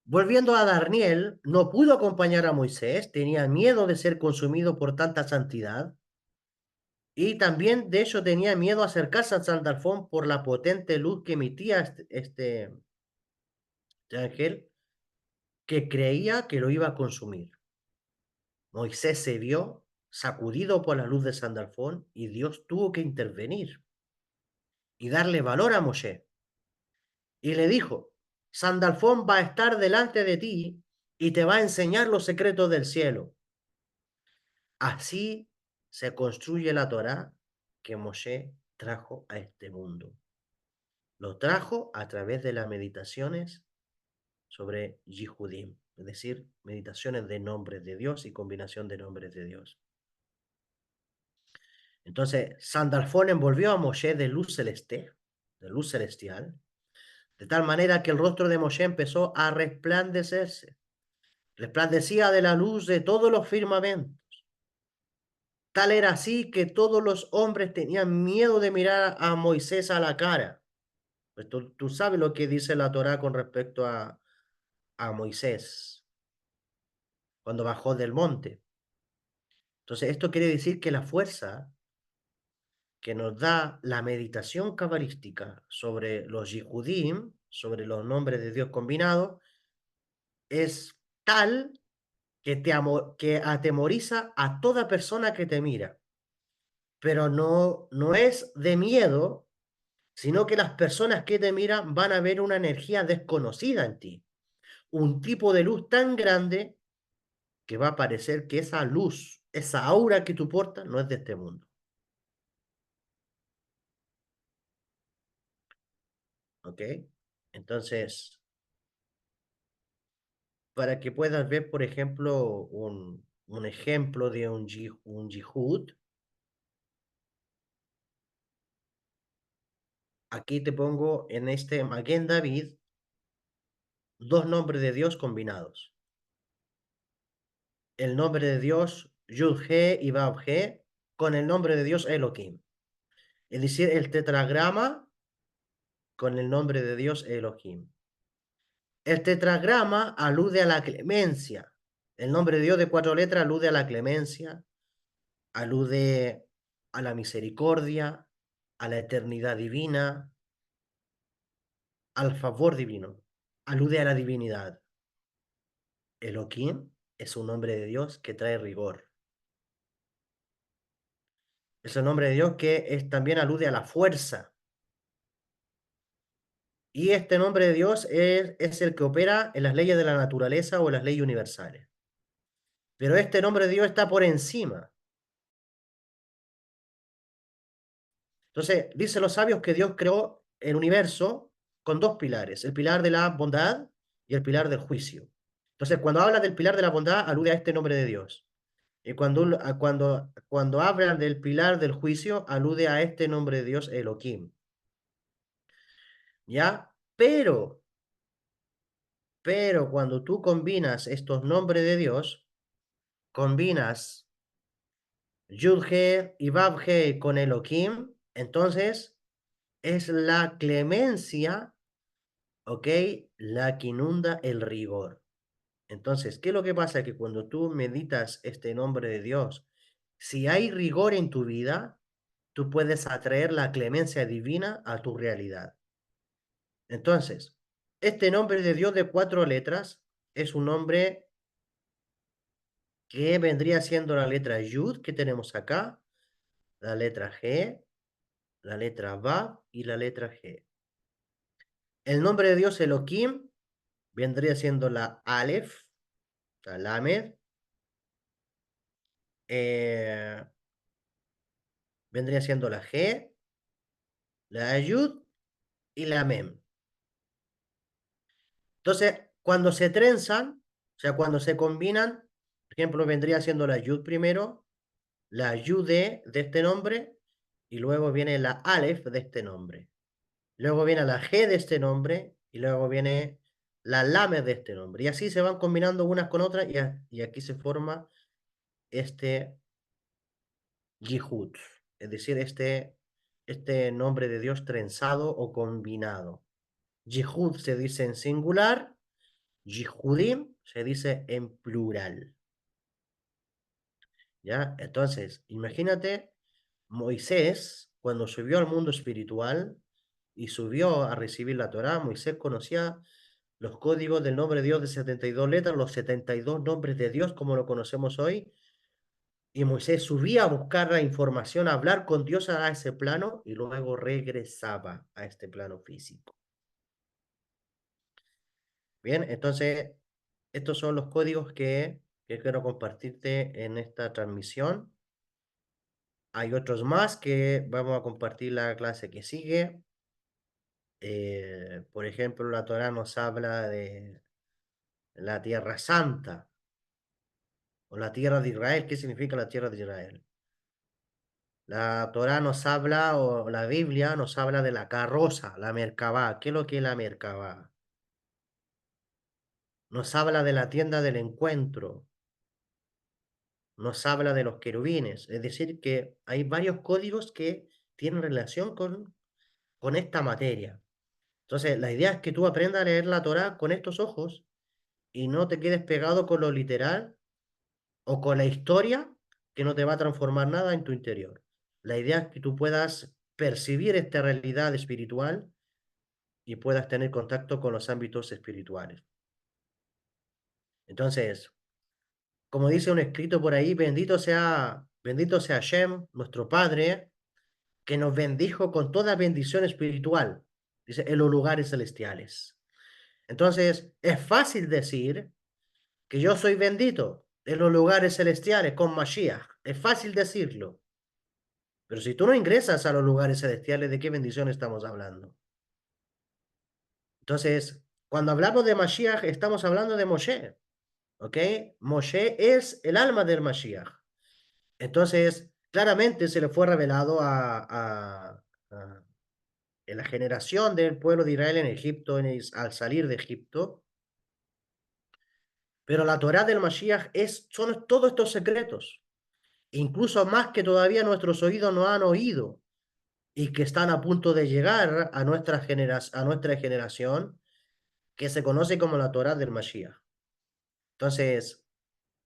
volviendo a Darniel, no pudo acompañar a Moisés, tenía miedo de ser consumido por tanta santidad y también de hecho tenía miedo a acercarse a Sandalfón por la potente luz que emitía este ángel que creía que lo iba a consumir. Moisés se vio sacudido por la luz de Sandalfón y Dios tuvo que intervenir y darle valor a Moshe. Y le dijo, Sandalfón va a estar delante de ti y te va a enseñar los secretos del cielo. Así se construye la Torá que Moshe trajo a este mundo. Lo trajo a través de las meditaciones sobre Yihudim, es decir, meditaciones de nombres de Dios y combinación de nombres de Dios. Entonces, Sandalfón envolvió a Moshe de luz celeste, de luz celestial, de tal manera que el rostro de Moshe empezó a resplandecerse. Resplandecía de la luz de todos los firmamentos. Tal era así que todos los hombres tenían miedo de mirar a Moisés a la cara. Pues tú sabes lo que dice la Torá con respecto a Moisés cuando bajó del monte. Entonces, esto quiere decir que la fuerza que nos da la meditación cabalística sobre los Yihudim, sobre los nombres de Dios combinados, es tal que atemoriza a toda persona que te mira. Pero no es de miedo, sino que las personas que te miran van a ver una energía desconocida en ti, un tipo de luz tan grande que va a parecer que esa luz, esa aura que tú portas, no es de este mundo. ¿Ok? Entonces, para que puedas ver, por ejemplo, un ejemplo de un yihud, aquí te pongo en este Maguen David dos nombres de Dios combinados. El nombre de Dios Yud-He y Vav-He con el nombre de Dios Elohim. Es decir, el tetragrama con el nombre de Dios Elohim. El tetragrama alude a la clemencia. El nombre de Dios de cuatro letras alude a la clemencia, alude a la misericordia, a la eternidad divina, al favor divino, alude a la divinidad. Elohim es un nombre de Dios que trae rigor. Es un nombre de Dios que también alude a la fuerza. Y este nombre de Dios es el que opera en las leyes de la naturaleza o en las leyes universales. Pero este nombre de Dios está por encima. Entonces, dicen los sabios que Dios creó el universo con dos pilares, el pilar de la bondad y el pilar del juicio. Entonces, cuando habla del pilar de la bondad, alude a este nombre de Dios. Y cuando hablan del pilar del juicio, alude a este nombre de Dios, Elohim. ¿Ya? Pero cuando tú combinas estos nombres de Dios, combinas Yud-He y Vav-He con Elohim, entonces es la clemencia, ¿ok? La que inunda el rigor. Entonces, ¿qué es lo que pasa? Que cuando tú meditas este nombre de Dios, si hay rigor en tu vida, tú puedes atraer la clemencia divina a tu realidad. Entonces, este nombre de Dios de 4 letras es un nombre que vendría siendo la letra Yud que tenemos acá, la letra G, la letra Vav y la letra G. El nombre de Dios Elohim vendría siendo la Aleph, la Lamed, eh, vendría siendo la G, la Yud y la Mem. Entonces, cuando se trenzan, o sea, cuando se combinan, por ejemplo, vendría siendo la Yud primero, la Yud de este nombre, y luego viene la Aleph de este nombre. Luego viene la G de este nombre, y luego viene la Lamed de este nombre. Y así se van combinando unas con otras, y aquí se forma este Yihud, es decir, este nombre de Dios trenzado o combinado. Yihud se dice en singular, Yihudim se dice en plural. ¿Ya? Entonces, imagínate, Moisés, cuando subió al mundo espiritual y subió a recibir la Torá, Moisés conocía los códigos del nombre de Dios de 72 letras, los 72 nombres de Dios como lo conocemos hoy, y Moisés subía a buscar la información, a hablar con Dios a ese plano y luego regresaba a este plano físico. Bien, entonces estos son los códigos que quiero compartirte en esta transmisión. Hay otros más que vamos a compartir la clase que sigue. Por ejemplo, la Torá nos habla de la Tierra Santa o la Tierra de Israel. ¿Qué significa la Tierra de Israel? La Torá nos habla, o la Biblia nos habla de la carroza, la Merkabá. ¿Qué es lo que es la Merkabá? Nos habla de la tienda del encuentro, nos habla de los querubines. Es decir, que hay varios códigos que tienen relación con esta materia. Entonces, la idea es que tú aprendas a leer la Torá con estos ojos y no te quedes pegado con lo literal o con la historia que no te va a transformar nada en tu interior. La idea es que tú puedas percibir esta realidad espiritual y puedas tener contacto con los ámbitos espirituales. Entonces, como dice un escrito por ahí, bendito sea Shem, nuestro Padre, que nos bendijo con toda bendición espiritual, dice, en los lugares celestiales. Entonces, es fácil decir que yo soy bendito en los lugares celestiales con Mashiach. Es fácil decirlo. Pero si tú no ingresas a los lugares celestiales, ¿de qué bendición estamos hablando? Entonces, cuando hablamos de Mashiach, estamos hablando de Moshe. ¿Ok? Moshe es el alma del Mashiach. Entonces, claramente se le fue revelado en la generación del pueblo de Israel en Egipto, al salir de Egipto. Pero la Torá del Mashiach son todos estos secretos, incluso más que todavía nuestros oídos no han oído y que están a punto de llegar a nuestra generación, que se conoce como la Torá del Mashiach. Entonces,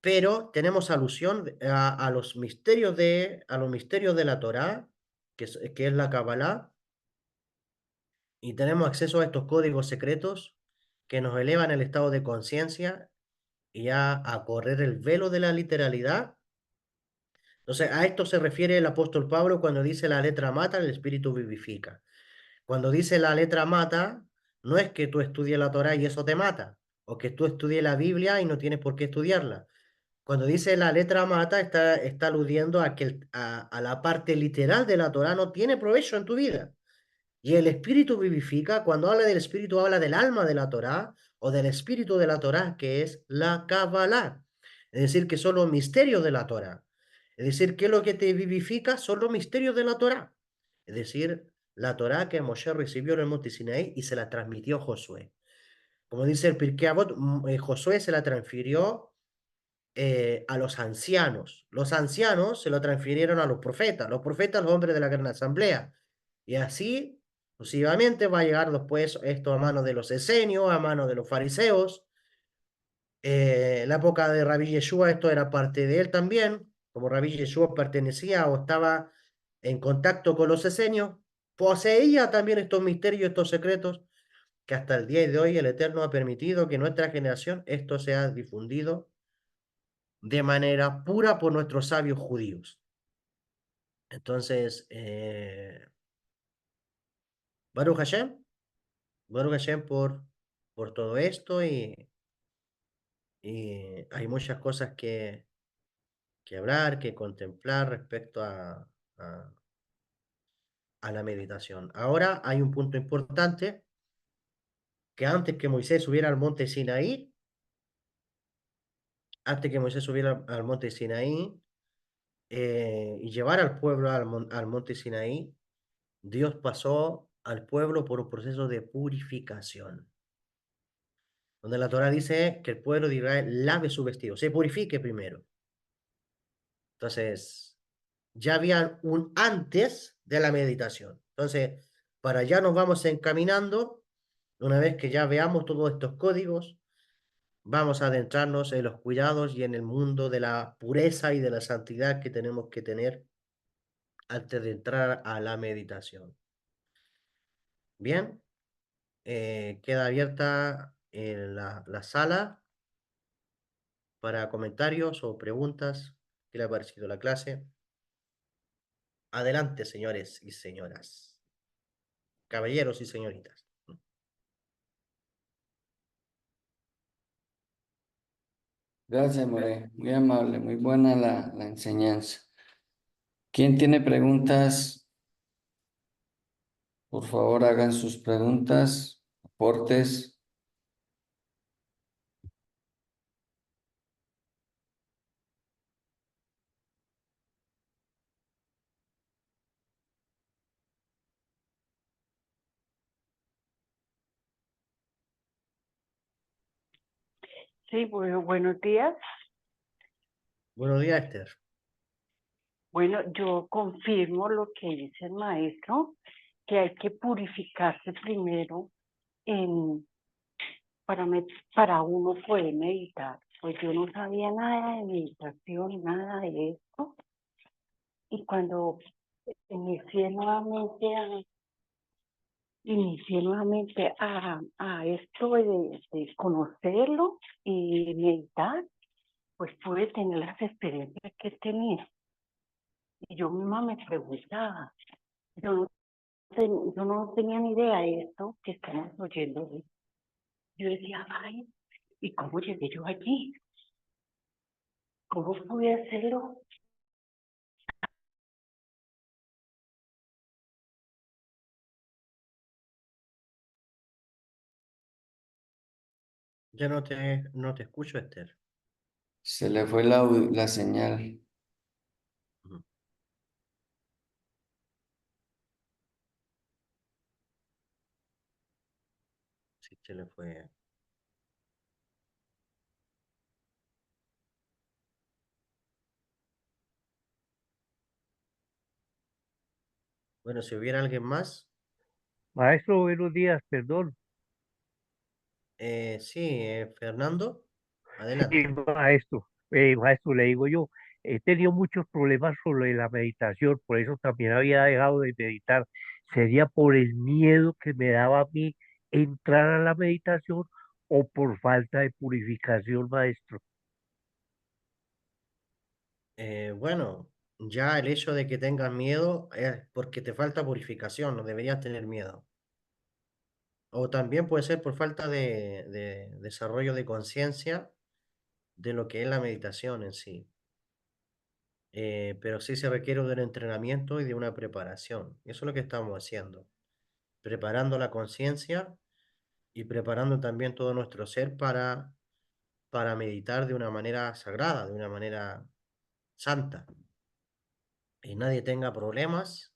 pero tenemos alusión a los misterios de la Torá, que es la Kabbalah, y tenemos acceso a estos códigos secretos que nos elevan el estado de conciencia y a correr el velo de la literalidad. Entonces, a esto se refiere el apóstol Pablo cuando dice la letra mata, el espíritu vivifica. Cuando dice la letra mata, no es que tú estudies la Torá y eso te mata, o que tú estudies la Biblia y no tienes por qué estudiarla. Cuando dice la letra mata, está aludiendo a la parte literal de la Torá no tiene provecho en tu vida. Y el espíritu vivifica, cuando habla del espíritu, habla del alma de la Torá o del espíritu de la Torá, que es la Kabbalah. Es decir, que son los misterios de la Torá. Es decir, que lo que te vivifica son los misterios de la Torá. Es decir, la Torá que Moshe recibió en el monte Sinaí y se la transmitió a Josué. Como dice el Pirkei Avot, Josué se la transfirió a los ancianos. Los ancianos se lo transfirieron a los profetas, los hombres de la gran asamblea. Y así, sucesivamente, va a llegar después esto a manos de los esenios, a manos de los fariseos. En la época de Rabí Yeshua, esto era parte de él también, como Rabí Yeshua pertenecía o estaba en contacto con los esenios, poseía también estos misterios, estos secretos, que hasta el día de hoy el Eterno ha permitido que en nuestra generación esto sea difundido de manera pura por nuestros sabios judíos. Entonces, Baruch Hashem, Baruch Hashem por todo esto y hay muchas cosas que hablar, que contemplar respecto a, a la meditación. Ahora hay un punto importante, que antes que Moisés subiera al monte Sinaí, antes que Moisés subiera al monte Sinaí y llevara al pueblo al monte Sinaí, Dios pasó al pueblo por un proceso de purificación, donde la Torah dice que el pueblo de Israel lave su vestido, se purifique primero. Entonces, ya había un antes de la meditación. Entonces, para allá nos vamos encaminando. Una vez que ya veamos todos estos códigos, vamos a adentrarnos en los cuidados y en el mundo de la pureza y de la santidad que tenemos que tener antes de entrar a la meditación. Bien, queda abierta la sala para comentarios o preguntas. ¿Qué le ha parecido la clase? Adelante, señores y señoras, caballeros y señoritas. Gracias, More. Muy amable, muy buena la enseñanza. ¿Quién tiene preguntas? Por favor, hagan sus preguntas, aportes. Sí, bueno, buenos días. Buenos días, Esther. Bueno, yo confirmo lo que dice el maestro, que hay que purificarse primero en, para uno poder meditar. Pues yo no sabía nada de meditación, nada de esto. Y cuando inicié nuevamente a, a esto de conocerlo y meditar, pues pude tener las experiencias que tenía. Y yo misma me preguntaba, yo no, yo no tenía ni idea de esto que estamos oyendo hoy. Yo decía, ay, ¿y cómo llegué yo allí? ¿Cómo pude hacerlo? Ya no te escucho, Esther. Se le fue la señal. Ujú. Sí, se le fue. Bueno, si hubiera alguien más, Maestro, buenos días, perdón. sí, Fernando, Sí, adelante. maestro, le digo yo, he tenido muchos problemas sobre la meditación, por eso también había dejado de meditar. ¿Sería por el miedo que me daba a mí entrar a la meditación o por falta de purificación, maestro? Bueno, ya el hecho de que tengas miedo es porque te falta purificación, no deberías tener miedo. O también puede ser por falta de desarrollo de conciencia de lo que es la meditación en sí. Pero sí se requiere de un entrenamiento y de una preparación. Eso es lo que estamos haciendo. preparando la conciencia y preparando también todo nuestro ser para meditar de una manera sagrada, de una manera santa, y eh, nadie tenga problemas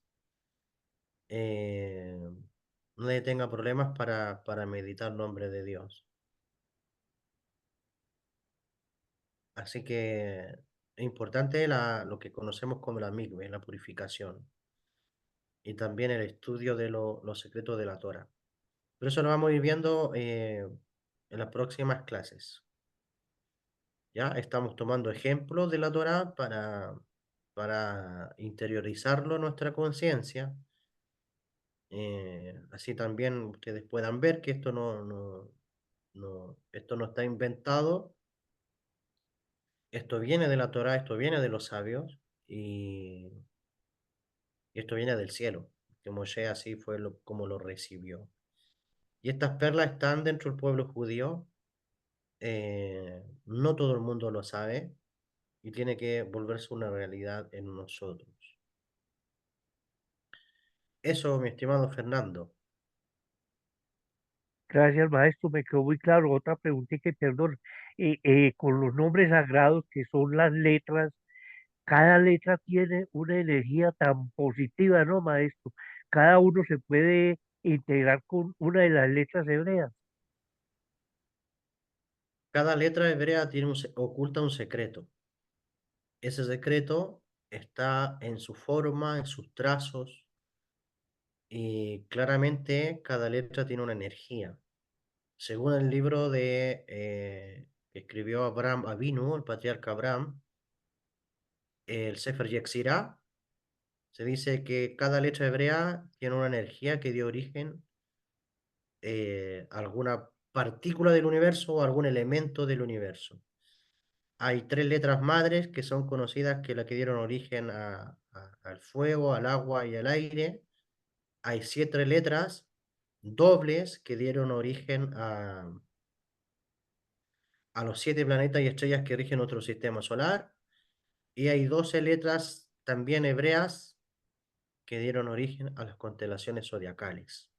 para meditar el nombre de Dios. Así que es importante lo que conocemos como la mikve, la purificación, y también el estudio de los secretos de la Torah. Pero eso lo vamos a ir viendo en las próximas clases. Ya estamos tomando ejemplos de la Torah para interiorizarlo en nuestra conciencia. Así también ustedes puedan ver que esto esto no está inventado, esto viene de la Torah, esto viene de los sabios y, y esto viene del cielo, que Moshe así fue como lo recibió. Y estas perlas están dentro del pueblo judío, no todo el mundo lo sabe y tiene que volverse una realidad en nosotros. Eso, mi estimado Fernando. Gracias, maestro, me quedó muy claro. Otra preguntita, y perdón. Con los nombres sagrados que son las letras, cada letra tiene una energía tan positiva, ¿no, maestro? Cada uno se puede integrar con una de las letras hebreas. Cada letra hebrea oculta un secreto. Ese secreto está en su forma, en sus trazos, y claramente cada letra tiene una energía. Según el libro que escribió Abraham Avinu, el patriarca Abraham, el Sefer Yetzirah, se dice que cada letra hebrea tiene una energía que dio origen a alguna partícula del universo o algún elemento del universo. Hay tres letras madres que son conocidas que la que dieron origen al fuego, al agua y al aire. Hay 7 letras dobles que dieron origen a los 7 planetas y estrellas que rigen nuestro sistema solar. Y hay 12 letras también hebreas que dieron origen a las constelaciones zodiacales.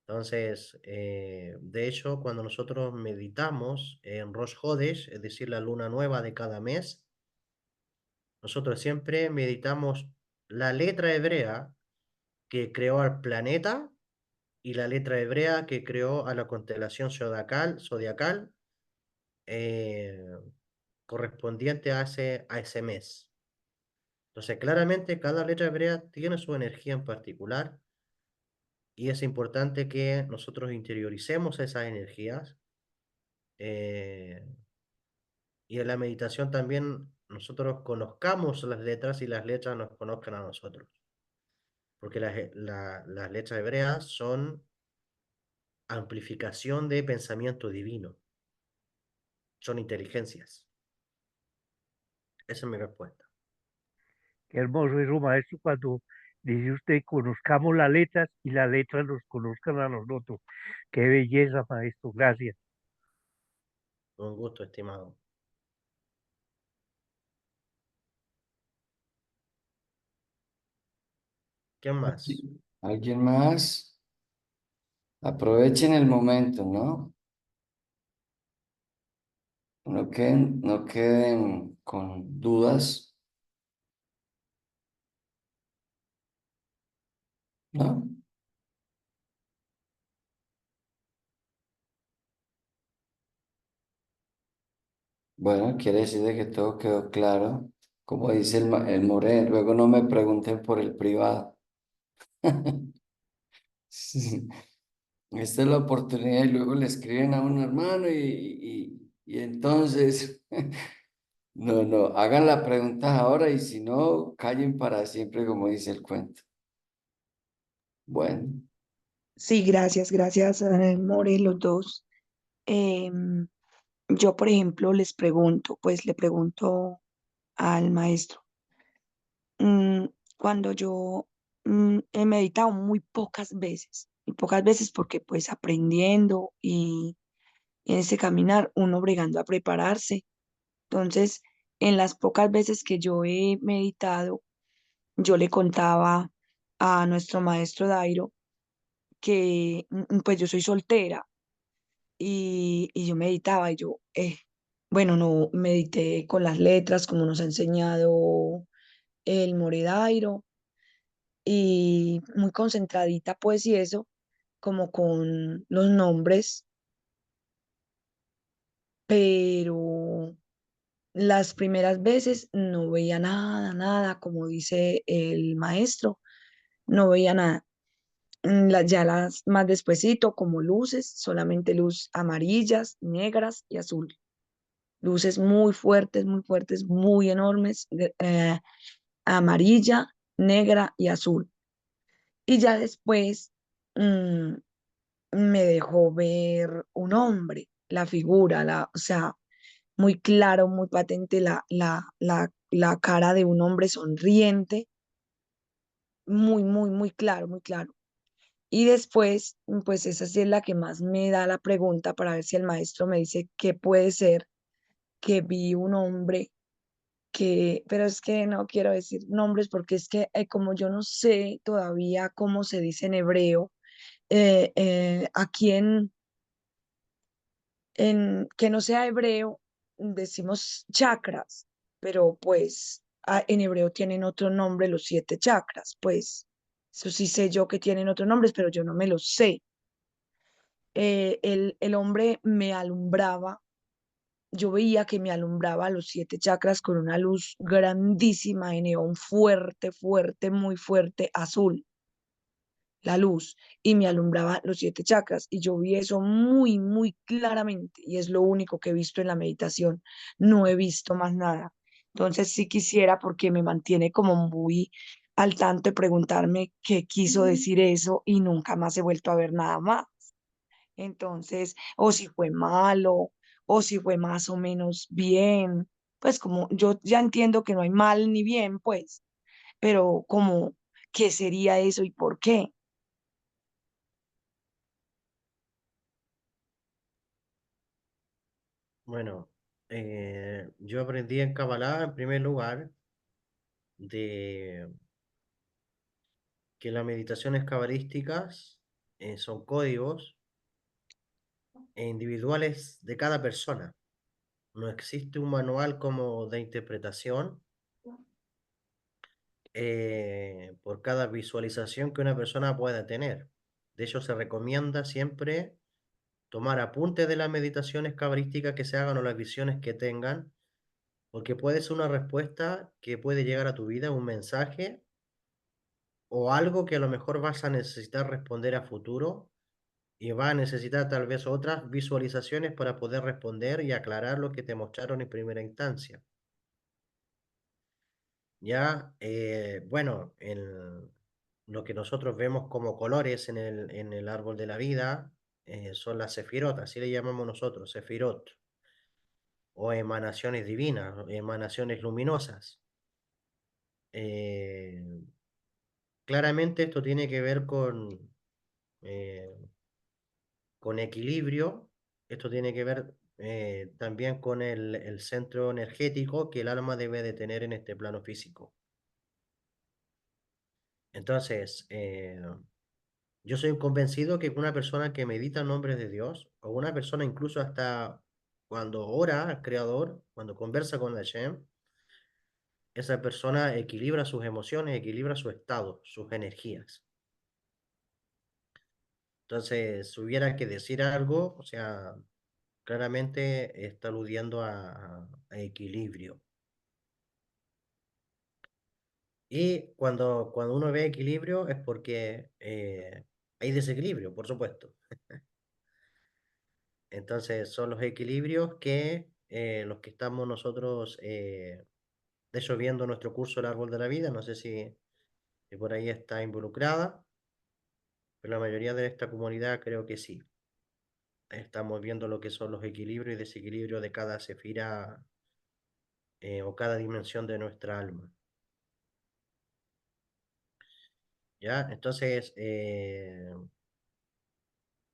Entonces, de hecho, cuando nosotros meditamos en Rosh Hodesh, es decir, la luna nueva de cada mes, nosotros siempre meditamos la letra hebrea que creó al planeta y la letra hebrea que creó a la constelación zodiacal eh, correspondiente a ese mes. Entonces, claramente cada letra hebrea tiene su energía en particular y es importante que nosotros interioricemos esas energías, eh, y en la meditación también nosotros conozcamos las letras y las letras nos conozcan a nosotros, porque las letras hebreas son amplificación de pensamiento divino, son inteligencias. Esa es mi respuesta. Qué hermoso eso, maestro, cuando dice usted conozcamos las letras y las letras nos conozcan a nosotros. Qué belleza, maestro. Gracias. Un gusto, estimado. ¿Quién más? ¿Alguien más? Aprovechen el momento, ¿no? No queden con dudas, ¿no? Bueno, quiere decir de que todo quedó claro. Como dice el More, luego no me pregunten por el privado. Sí. Esta es la oportunidad y luego le escriben a un hermano y entonces, no, hagan la pregunta ahora y si no, callen para siempre, como dice el cuento. Bueno, Sí, gracias, More, los dos. Em, yo, por ejemplo, les pregunto, pues le pregunto al maestro, mm, cuando yo he meditado muy pocas veces porque pues aprendiendo y en ese caminar uno bregando a prepararse. Entonces, en las pocas veces que yo he meditado, yo le contaba a nuestro maestro Dairo que pues yo soy soltera y yo meditaba y yo, bueno, no medité con las letras como nos ha enseñado el Moredairo y muy concentradita pues y eso, como con los nombres, pero las primeras veces no veía nada, nada, como dice el maestro, no veía nada. Ya las más despuesito, como luces, solamente luz amarillas, negras y azul. Luces muy fuertes, muy enormes, amarilla, negra y azul. Y ya después mm, me dejó ver un hombre, la figura, o sea, muy claro, muy patente la cara de un hombre sonriente, muy claro, muy claro. Y después, pues esa sí es la que más me da la pregunta para ver si el maestro me dice qué puede ser que vi un hombre pero es que no quiero decir nombres porque es que como yo no sé todavía cómo se dice en hebreo, aquí en que no sea hebreo decimos chakras, pero pues en hebreo tienen otro nombre los 7 chakras, pues eso sí sé yo que tienen otros nombres, pero yo no me los sé. El hombre me alumbraba, yo veía que me alumbraba los 7 chakras con una luz grandísima de neón fuerte, muy fuerte, azul, la luz, y me alumbraba los 7 chakras. Y yo vi eso muy claramente, y es lo único que he visto en la meditación. No he visto más nada. Entonces sí quisiera, porque me mantiene como muy al tanto de preguntarme qué quiso decir eso, y nunca más he vuelto a ver nada más. Entonces, o si fue malo, o si fue más o menos bien, pues como yo ya entiendo que no hay mal ni bien, pues, pero como, ¿qué sería eso y por qué? Bueno, yo aprendí en Kabbalah, en primer lugar, de que las meditaciones cabalísticas son códigos individuales de cada persona. No existe un manual como de interpretación por cada visualización que una persona pueda tener. De hecho, se recomienda siempre tomar apuntes de las meditaciones cabalísticas que se hagan o las visiones que tengan, porque puede ser una respuesta que puede llegar a tu vida, un mensaje o algo que a lo mejor vas a necesitar responder a futuro y vas a necesitar tal vez otras visualizaciones para poder responder y aclarar lo que te mostraron en primera instancia. Ya, bueno, lo que nosotros vemos como colores en el árbol de la vida son las sefirot, así le llamamos nosotros, sefirot, o emanaciones divinas, emanaciones luminosas. Eh, Claramente esto tiene que ver eh, con equilibrio, esto tiene que ver también con el centro energético que el alma debe de tener en este plano físico. Entonces, yo soy convencido que una persona que medita en nombres de Dios, o una persona incluso hasta cuando ora al Creador, cuando conversa con Hashem, esa persona equilibra sus emociones, equilibra su estado, sus energías. Entonces, si hubiera que decir algo, o sea, claramente está aludiendo a equilibrio. Y cuando uno ve equilibrio es porque hay desequilibrio, por supuesto. Entonces, son los equilibrios que los que estamos nosotros, de hecho, viendo nuestro curso El Árbol de la Vida, no sé si por ahí está involucrada, pero la mayoría de esta comunidad creo que sí. Estamos viendo lo que son los equilibrios y desequilibrios de cada sefira o cada dimensión de nuestra alma. ¿Ya? Entonces,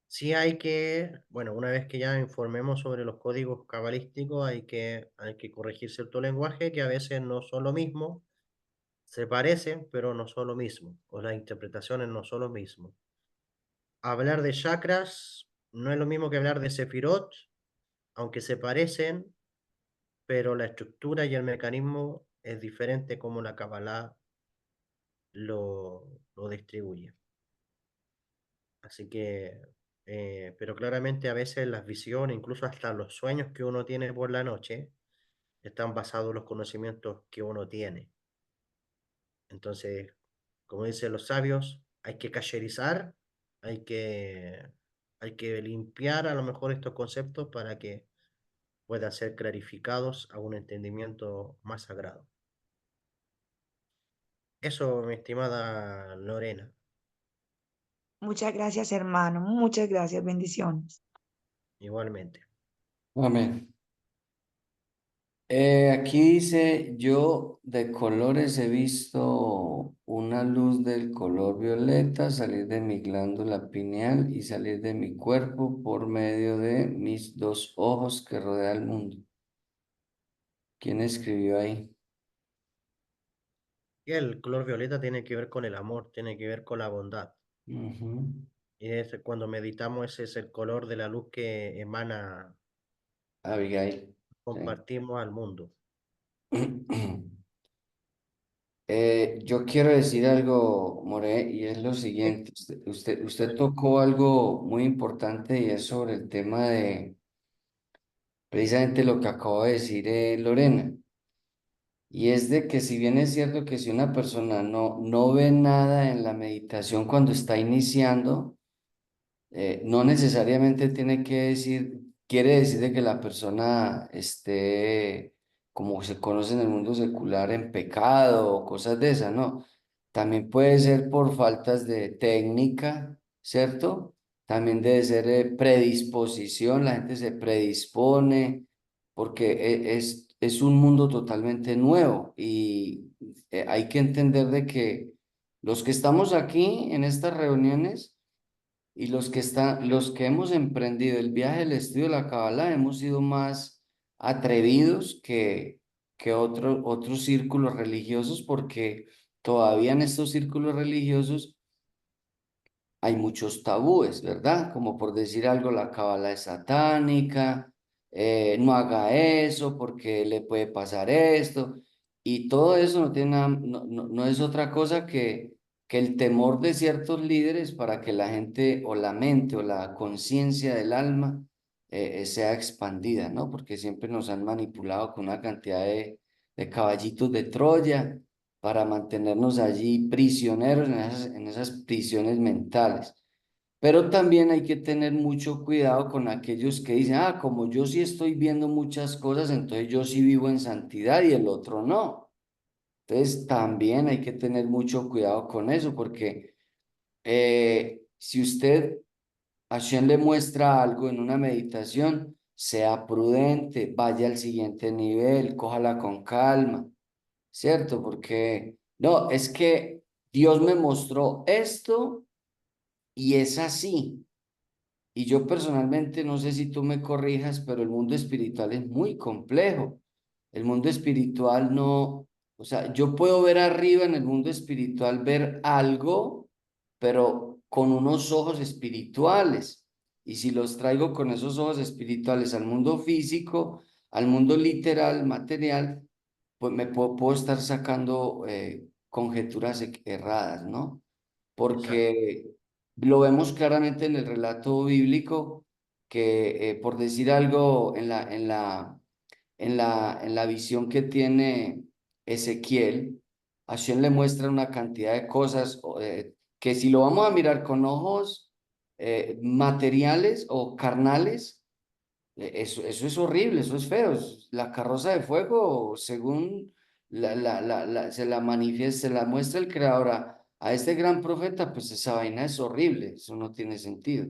sí hay que, bueno, una vez que ya informemos sobre los códigos cabalísticos, hay que corregir cierto lenguaje que a veces no son lo mismo, se parecen, pero no son lo mismo, o las interpretaciones no son lo mismo. hablar de chakras no es lo mismo que hablar de sefirot, aunque se parecen, pero la estructura y el mecanismo es diferente como la Kabbalah lo distribuye. Así que, pero claramente a veces las visiones, incluso hasta los sueños que uno tiene por la noche, están basados en los conocimientos que uno tiene. Entonces, como dicen los sabios, hay que cacherizar, hay que, hay que limpiar a lo mejor estos conceptos para que puedan ser clarificados a un entendimiento más sagrado. Eso, mi estimada Lorena, Muchas gracias, hermano. Muchas gracias. Bendiciones. igualmente. Amén. Aquí dice, yo de colores he visto una luz del color violeta salir de mi glándula pineal y salir de mi cuerpo por medio de mis dos ojos que rodea el mundo. ¿Quién escribió ahí? Y el color violeta tiene que ver con el amor, tiene que ver con la bondad. Ujú. Y cuando meditamos, ese es el color de la luz que emana, Abigail. Sí. compartimos al mundo. Yo quiero decir algo, More, y es lo Sí, siguiente. Usted adelante. tocó algo muy importante y es sobre el tema de precisamente lo que acabo de decir Lorena. Y es de que si bien es cierto que si una persona no ve nada en la meditación cuando está iniciando, no necesariamente tiene que decir, quiere decir de que la persona esté, como se conoce en el mundo secular, en pecado o cosas de esas, ¿no? También puede ser por faltas de técnica, ¿cierto? También debe ser predisposición, la gente se predispone, porque es un mundo totalmente nuevo y hay que entender de que los que estamos aquí en estas reuniones, y los que hemos emprendido el viaje del estudio de la Kabbalah hemos sido más atrevidos que otros círculos religiosos, porque todavía en estos círculos religiosos hay muchos tabúes, ¿verdad? Como por decir algo, la cábala es satánica, no haga eso porque le puede pasar esto, y todo eso no tiene no es otra cosa que el temor de ciertos líderes para que la gente o la mente o la conciencia del alma sea expandida, ¿no? Porque siempre nos han manipulado con una cantidad de caballitos de Troya para mantenernos allí prisioneros en esas prisiones mentales. Pero también hay que tener mucho cuidado con aquellos que dicen, ah, como yo sí estoy viendo muchas cosas, entonces yo sí vivo en santidad y el otro no. Entonces también hay que tener mucho cuidado con eso, porque si usted, Hashem le muestra algo en una meditación, sea prudente, vaya al siguiente nivel, cójala con calma. ¿Cierto? Porque, no, es que Dios me mostró esto y es así. Y yo personalmente, no sé si tú me corrijas, pero el mundo espiritual es muy complejo. El mundo espiritual no, o sea, yo puedo ver arriba en el mundo espiritual, ver algo, pero con unos ojos espirituales. Y si los traigo con esos ojos espirituales al mundo físico, al mundo literal, material, pues puedo estar sacando conjeturas erradas, ¿no? Exacto. Porque lo vemos claramente en el relato bíblico que, por decir algo, en la visión que tiene Ezequiel, Hashem le muestra una cantidad de cosas que si lo vamos a mirar con ojos materiales o carnales, eso es horrible, eso es feo. La carroza de fuego, según se la manifiesta, se la muestra el creador a este gran profeta, pues esa vaina es horrible, eso no tiene sentido.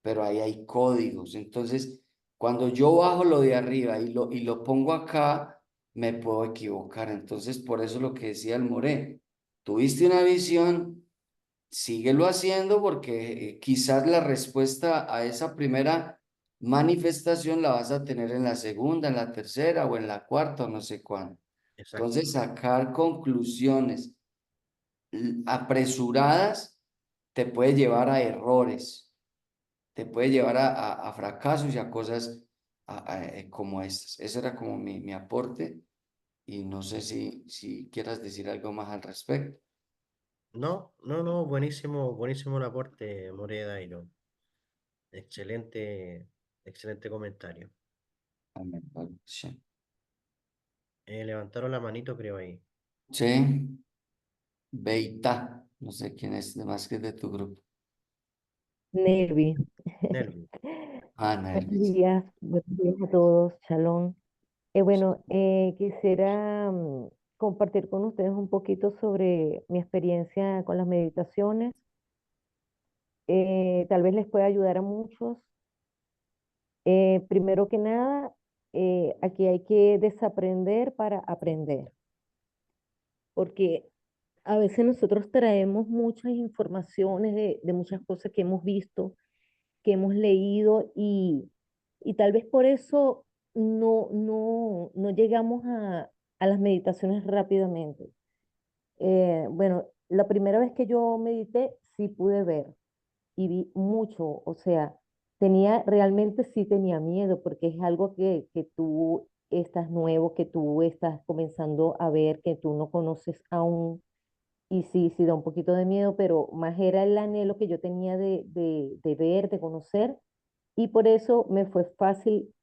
Pero ahí hay códigos. Entonces, cuando yo bajo lo de arriba y lo pongo acá, me puedo equivocar. Entonces, por eso lo que decía el Moré, tuviste una visión, síguelo haciendo porque quizás la respuesta a esa primera manifestación la vas a tener en la segunda, en la tercera o en la cuarta o no sé cuándo. Exacto. Entonces, sacar conclusiones apresuradas te puede llevar a errores, te puede llevar a fracasos y a cosas como estas. Ese era como mi aporte y no sé si quieras decir algo más al respecto. No, no, no, buenísimo, buenísimo el aporte, Moreda, y no. Excelente, excelente comentario. Amén, Baruch Hashem. Levantaron la manito, creo ahí. Sí, Beita, no sé quién es, además que es de tu grupo. Nervi. Nelvi. Ah, Nelvis. Buenos días a todos, Shalom. Quisiera compartir con ustedes un poquito sobre mi experiencia con las meditaciones. Tal vez les pueda ayudar a muchos. Primero que nada, aquí hay que desaprender para aprender, porque a veces nosotros traemos muchas informaciones de muchas cosas que hemos visto, que hemos leído y tal vez por eso no llegamos a las meditaciones rápidamente. Bueno, la primera vez que yo medité sí pude ver y vi mucho, o sea, realmente sí tenía miedo porque es algo que tú estás nuevo, que tú estás comenzando a ver, que tú no conoces aún. Y sí, sí da un poquito de miedo, pero más era el anhelo que yo tenía de ver, de conocer, y por eso me fue fácil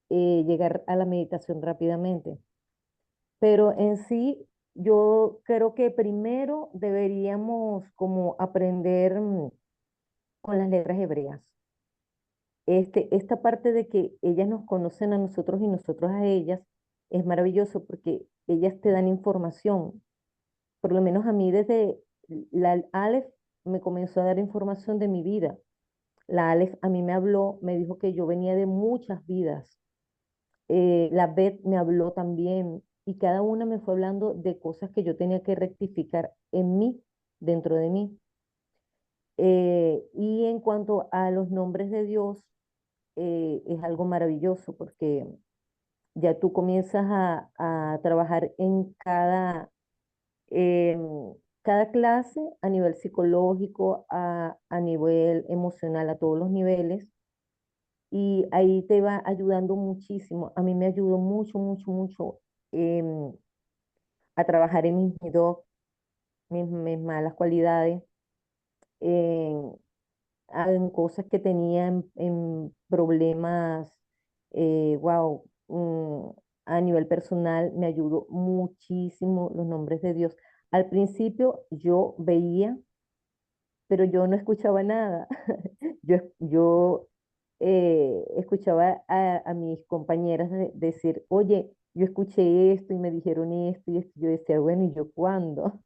llegar a la meditación rápidamente. Pero en sí, yo creo que primero deberíamos como aprender con las letras hebreas. Esta parte de que ellas nos conocen a nosotros y nosotros a ellas es maravilloso porque ellas te dan información. Por lo menos a mí desde la Aleph me comenzó a dar información de mi vida. La Aleph a mí me habló, me dijo que yo venía de muchas vidas. La Bet me habló también y cada una me fue hablando de cosas que yo tenía que rectificar en mí, dentro de mí. Y en cuanto a los nombres de Dios, es algo maravilloso porque ya tú comienzas a trabajar en cada clase a nivel psicológico, a nivel emocional, a todos los niveles. Y ahí te va ayudando muchísimo. A mí me ayudó mucho, mucho, mucho em, a trabajar en mis midot, mis malas cualidades, en, en cosas que tenía, en problemas, wow, a nivel personal me ayudó muchísimo los nombres de Dios. Al principio yo veía, pero yo no escuchaba nada. Yo escuchaba a mis compañeras decir, oye, yo escuché esto y me dijeron esto y esto. Yo decía, bueno, ¿y yo cuándo?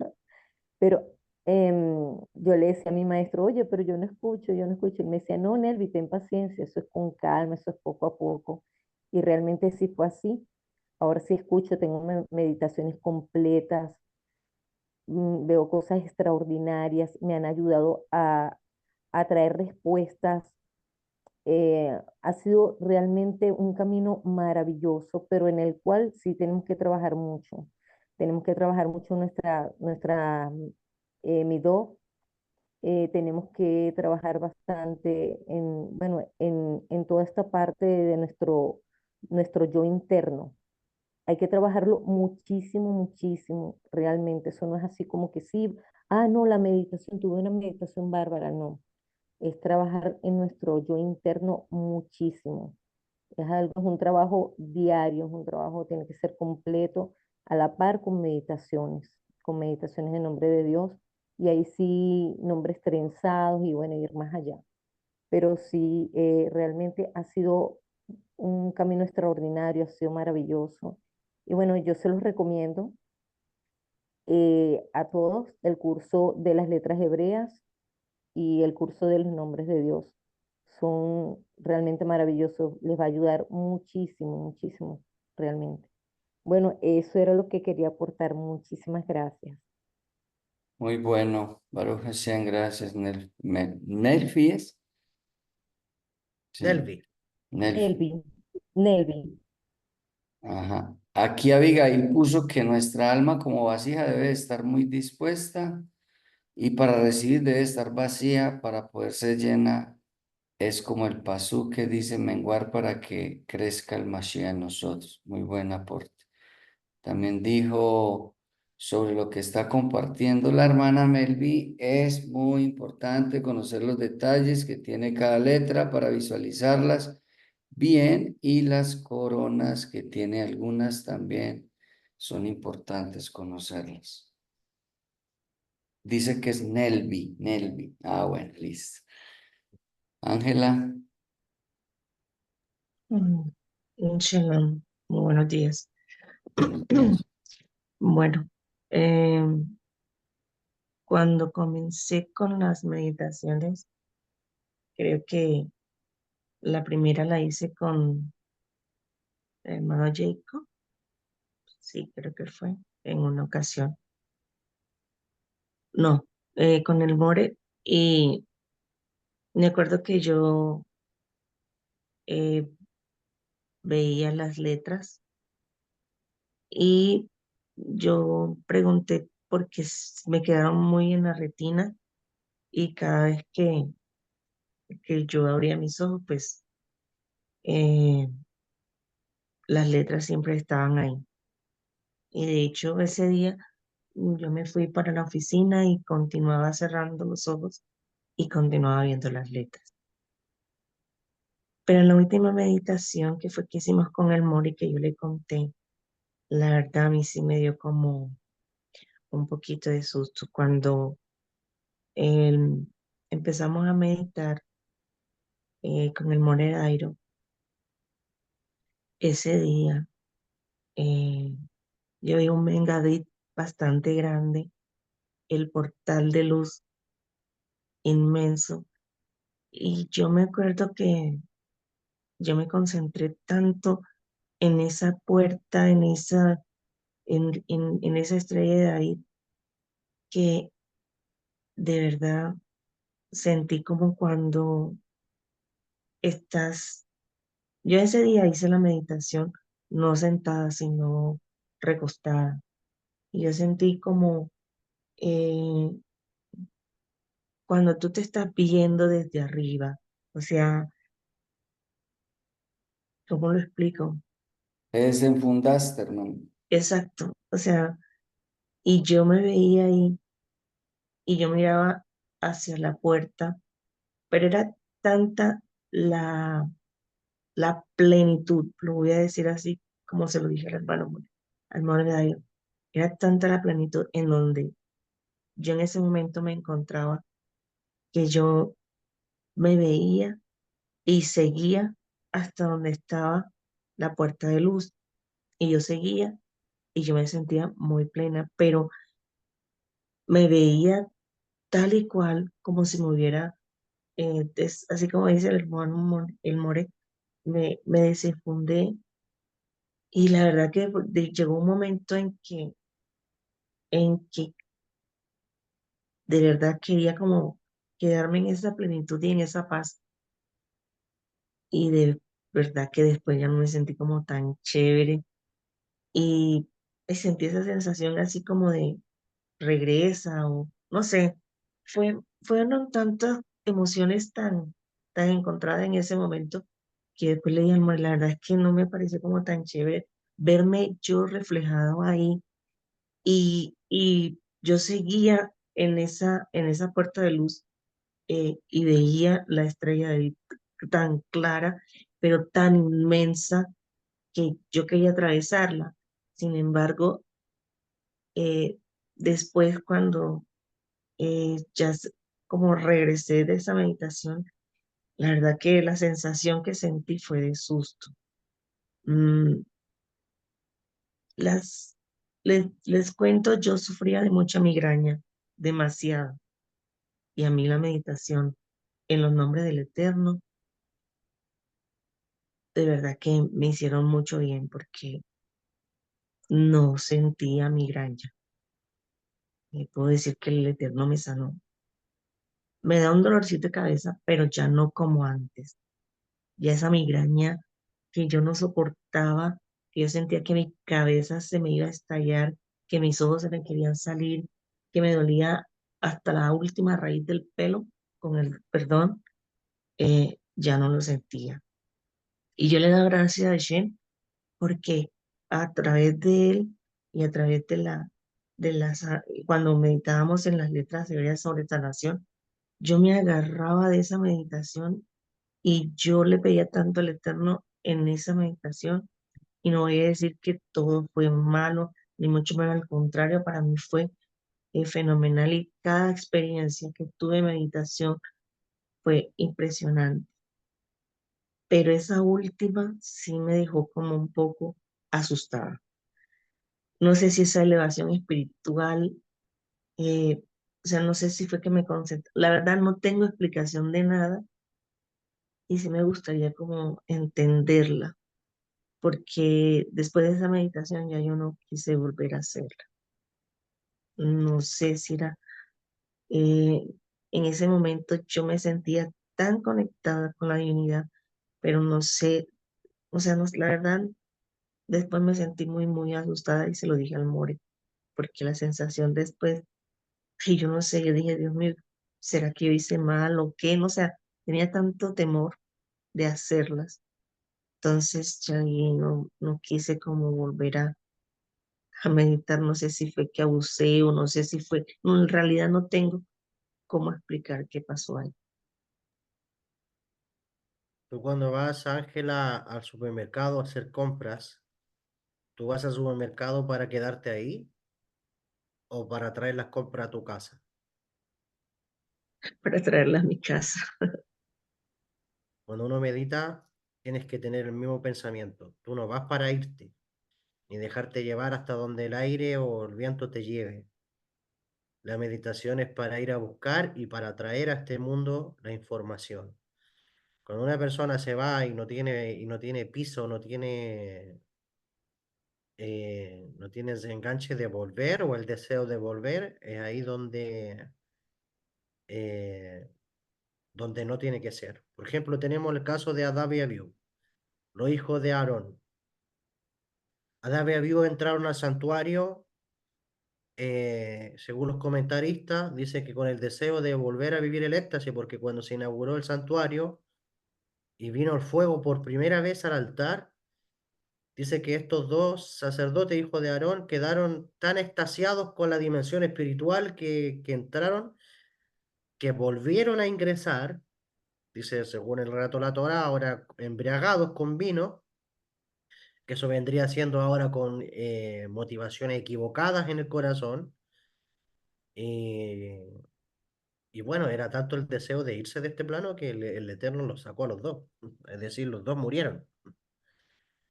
Pero yo le decía a mi maestro, oye, pero yo no escucho, yo no escucho. Y me decía, no, Nelvi, ten paciencia, eso es con calma, eso es poco a poco. Y realmente sí fue así. Ahora sí escucho, tengo meditaciones completas, veo cosas extraordinarias, me han ayudado a traer respuestas. Ha sido realmente un camino maravilloso, pero en el cual sí tenemos que trabajar mucho. Tenemos que trabajar mucho nuestra midot, tenemos que trabajar bastante bueno, en toda esta parte de nuestro yo interno. Hay que trabajarlo muchísimo, muchísimo, realmente. Eso no es así como que sí, no, la meditación, tuve una meditación bárbara, no. Es trabajar en nuestro yo interno muchísimo. Es un trabajo diario, es un trabajo, tiene que ser completo, a la par con meditaciones en nombre de Dios, y ahí sí, nombres trenzados y bueno, ir más allá. Pero sí, realmente ha sido un camino extraordinario, ha sido maravilloso. Y bueno, yo se los recomiendo a todos el curso de las letras hebreas y el curso de los nombres de Dios. Son realmente maravillosos, les va a ayudar muchísimo, muchísimo, realmente. Bueno, eso era lo que quería aportar. Muchísimas gracias. Muy bueno, Baruch Hashem, gracias, Nelfi es. Sí, Nelvi. Nelfi. Nelvi, Nelvi. Ajá. Aquí Abigail puso que nuestra alma como vasija debe estar muy dispuesta Y para recibir debe estar vacía para poder ser llena. Es como el pasú que dice menguar para que crezca el Mashiach en nosotros. Muy buen aporte. También dijo sobre lo que está compartiendo la hermana Melvi. Es muy importante conocer los detalles que tiene cada letra para visualizarlas bien, y las coronas que tiene algunas también son importantes conocerlas. Dice que es Nelvi, Nelvi. Ah, bueno, listo. Ángela. Mm, Shalom, muy buenos días. Buenos días. Bueno, em, cuando comencé con las meditaciones, creo que la primera la hice con el hermano Jacob, sí, creo que fue en una ocasión. No, con el More, y me acuerdo que yo eh, veía las letras y yo pregunté porque me quedaron muy en la retina, y cada vez que yo abría mis ojos, pues eh, las letras siempre estaban ahí. Y de hecho ese día yo me fui para la oficina y continuaba cerrando los ojos y continuaba viendo las letras. Pero en la última meditación que fue que hicimos con el Mori, que yo le conté, la verdad a mí sí me dio como un poquito de susto cuando em, empezamos a meditar con el Mori Dairo. Ese día eh, yo vi un Mengadit bastante grande, el portal de luz inmenso. Y yo me acuerdo que yo me concentré tanto en esa puerta, en esa estrella de David, que de verdad sentí como cuando estás, yo ese día hice la meditación no sentada, sino recostada. Y yo sentí como eh, cuando tú te estás viendo desde arriba, o sea, ¿cómo lo explico? Te desenfundaste, hermano. Exacto, o sea, y yo me veía ahí y yo miraba hacia la puerta, pero era tanta la, la plenitud, lo voy a decir así como se lo dije al hermano Darío, era tanta la plenitud en donde yo en ese momento me encontraba, que yo me veía y seguía hasta donde estaba la puerta de luz, y yo seguía y yo me sentía muy plena, pero me veía tal y cual como si me hubiera, así como dice el hermano el More, me desenfundé, y la verdad que llegó un momento en que de verdad quería como quedarme en esa plenitud y en esa paz, y de verdad que después ya no me sentí como tan chévere, y sentí esa sensación así como de regresa, o no sé, fueron tantas emociones tan encontradas en ese momento, que después le dije al More, la verdad es que no me pareció como tan chévere verme yo reflejado ahí, y yo seguía en esa puerta de luz, y veía la estrella de David tan clara, pero tan inmensa, que yo quería atravesarla. Sin embargo, después cuando como regresé de esa meditación, la verdad que la sensación que sentí fue de susto. Mm, las, les cuento, yo sufría de mucha migraña, demasiado, y a mí la meditación en los nombres del Eterno, de verdad que me hicieron mucho bien, porque no sentía migraña. Y puedo decir que el Eterno me sanó. Me da un dolorcito de cabeza, pero ya no como antes. Ya esa migraña que yo no soportaba, que yo sentía que mi cabeza se me iba a estallar, que mis ojos se me querían salir, que me dolía hasta la última raíz del pelo, con el perdón, ya no lo sentía. Y yo le doy gracias a Shen porque a través de él y a través cuando meditábamos en las letras hebreas sobre sanación, yo me agarraba de esa meditación y yo le pedía tanto al Eterno en esa meditación. Y no voy a decir que todo fue malo, ni mucho menos al contrario, para mí fue fenomenal y cada experiencia que tuve de meditación fue impresionante. Pero esa última sí me dejó como un poco asustada. No sé si esa elevación espiritual, o sea, no sé si fue que me concentré. La verdad no tengo explicación de nada y sí me gustaría como entenderla, porque después de esa meditación ya yo no quise volver a hacerla. No sé si era, eh, en ese momento yo me sentía tan conectada con la divinidad, pero no sé, o sea, no, la verdad, después me sentí muy, muy asustada y se lo dije al More, porque la sensación después, y yo no sé, yo dije, Dios mío, ¿será que yo hice mal o qué? No, o sea, tenía tanto temor de hacerlas. Entonces ya ahí no quise como volver a meditar, no sé si fue que abusé o no sé si fue, no, en realidad no tengo cómo explicar qué pasó ahí. Tú cuando vas, Ángela, al supermercado a hacer compras, ¿tú vas al supermercado para quedarte ahí o para traer las compras a tu casa? Para traerla a mi casa. Cuando uno medita, tienes que tener el mismo pensamiento. Tú no vas para irte, ni dejarte llevar hasta donde el aire o el viento te lleve. La meditación es para ir a buscar y para traer a este mundo la información. Cuando una persona se va y no tiene piso, no tiene ese enganche de volver o el deseo de volver, es ahí eh, donde no tiene que ser. Por ejemplo, tenemos el caso de Adab y Abiú, los hijos de Aarón. Adab y Abiú entraron al santuario, según los comentaristas, dice que con el deseo de volver a vivir el éxtasis, porque cuando se inauguró el santuario y vino el fuego por primera vez al altar, dice que estos dos sacerdotes, hijos de Aarón, quedaron tan extasiados con la dimensión espiritual que entraron, que volvieron a ingresar, dice según el relato de la Torá, ahora embriagados con vino, que eso vendría siendo ahora con motivaciones equivocadas en el corazón. eh, y bueno, era tanto el deseo de irse de este plano que el Eterno los sacó a los dos, es decir, los dos murieron.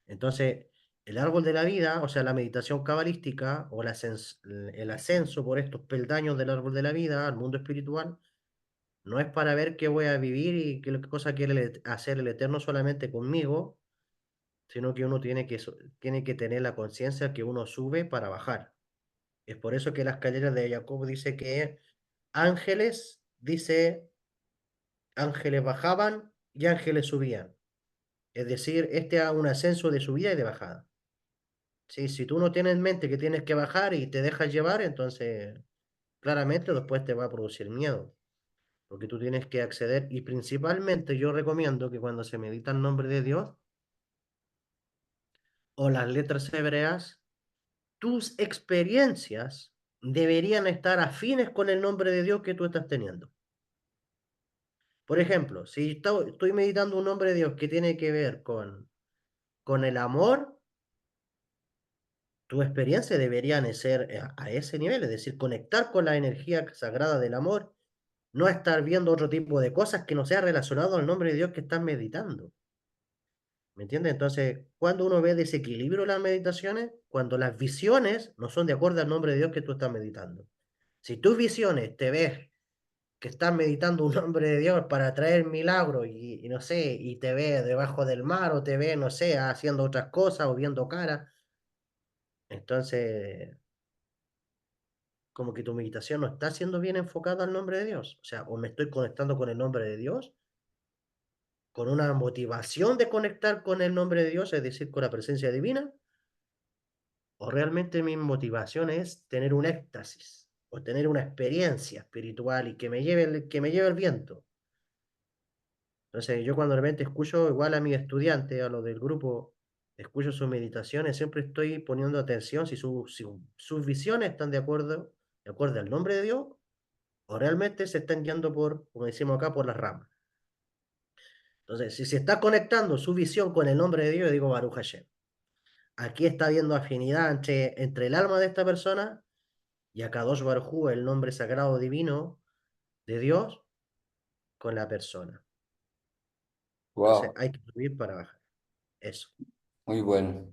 Entonces, el árbol de la vida, o sea, la meditación cabalística o el ascenso por estos peldaños del árbol de la vida al mundo espiritual, no es para ver qué voy a vivir y qué cosa quiere hacer el Eterno solamente conmigo, sino que uno tiene que tener la conciencia que uno sube para bajar. Es por eso que las escaleras de Jacob dice que dice, ángeles bajaban y ángeles subían. Es decir, este es un ascenso de subida y de bajada. Sí, si tú no tienes en mente que tienes que bajar y te dejas llevar, entonces claramente después te va a producir miedo, porque tú tienes que acceder y principalmente yo recomiendo que cuando se medita el nombre de Dios o las letras hebreas, tus experiencias deberían estar afines con el nombre de Dios que tú estás teniendo. Por ejemplo, si estoy meditando un nombre de Dios que tiene que ver con el amor, tu experiencia deberían ser a ese nivel, es decir, conectar con la energía sagrada del amor, no estar viendo otro tipo de cosas que no sea relacionado al nombre de Dios que estás meditando. ¿Me entiendes? Entonces, cuando uno ve desequilibrio en las meditaciones, cuando las visiones no son de acuerdo al nombre de Dios que tú estás meditando. Si tus visiones te ves que estás meditando un nombre de Dios para traer milagros y no sé, y te ves debajo del mar o te ves, no sé, haciendo otras cosas o viendo caras, entonces como que tu meditación no está siendo bien enfocada al nombre de Dios. O sea, o me estoy conectando con el nombre de Dios, con una motivación de conectar con el nombre de Dios, es decir, con la presencia divina, o realmente mi motivación es tener un éxtasis, o tener una experiencia espiritual y que me lleve el viento. Entonces, yo cuando de repente escucho igual a mis estudiantes, a los del grupo, escucho sus meditaciones, siempre estoy poniendo atención si, si sus visiones están de acuerdo al nombre de Dios, o realmente se están guiando por, como decimos acá, por las ramas. Entonces, si se está conectando su visión con el nombre de Dios, yo digo Baruch Hashem. Aquí está habiendo afinidad entre el alma de esta persona y Akadosh Baruj Hu, el nombre sagrado divino de Dios, con la persona. Entonces, Wow, hay que subir para bajar. Eso. muy bueno.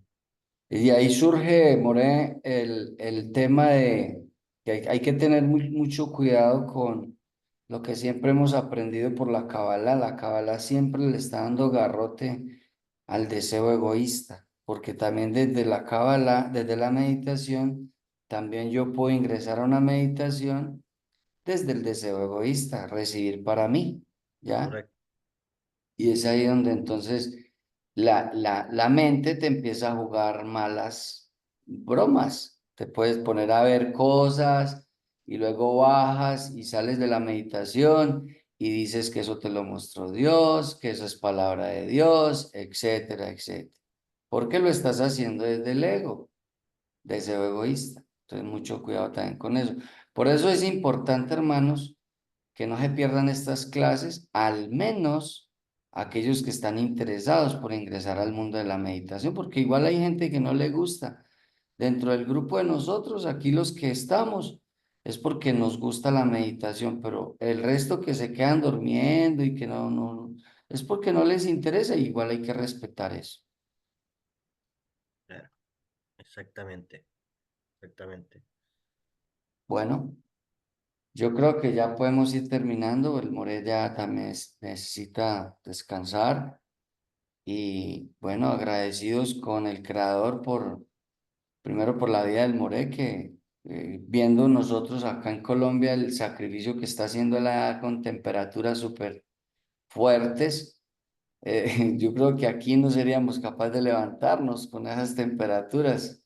Y de ahí surge, More, el tema de que hay que tener mucho cuidado con lo que siempre hemos aprendido por la Kabbalah. La Kabbalah siempre le está dando garrote al deseo egoísta, porque también desde la Kabbalah, desde la meditación, también yo puedo ingresar a una meditación desde el deseo egoísta, recibir para mí, ¿ya? Correcto. Y es ahí donde entonces la mente te empieza a jugar malas bromas. Te puedes poner a ver cosas y luego bajas y sales de la meditación y dices que eso te lo mostró Dios, que eso es palabra de Dios, etcétera, etcétera. Porque lo estás haciendo desde el ego, deseo egoísta. Entonces, mucho cuidado también con eso. Por eso es importante, hermanos, que no se pierdan estas clases, al menos aquellos que están interesados por ingresar al mundo de la meditación, porque igual hay gente que no le gusta. Dentro del grupo de nosotros, aquí los que estamos, es porque nos gusta la meditación, pero el resto que se quedan durmiendo y que es porque no les interesa, y igual hay que respetar eso. Claro. Exactamente. Exactamente. Bueno, yo creo que ya podemos ir terminando. El More ya también necesita descansar. Y bueno, agradecidos con el creador primero por la vida del More, que viendo nosotros acá en Colombia el sacrificio que está haciendo la con temperaturas súper fuertes, yo creo que aquí no seríamos capaces de levantarnos con esas temperaturas.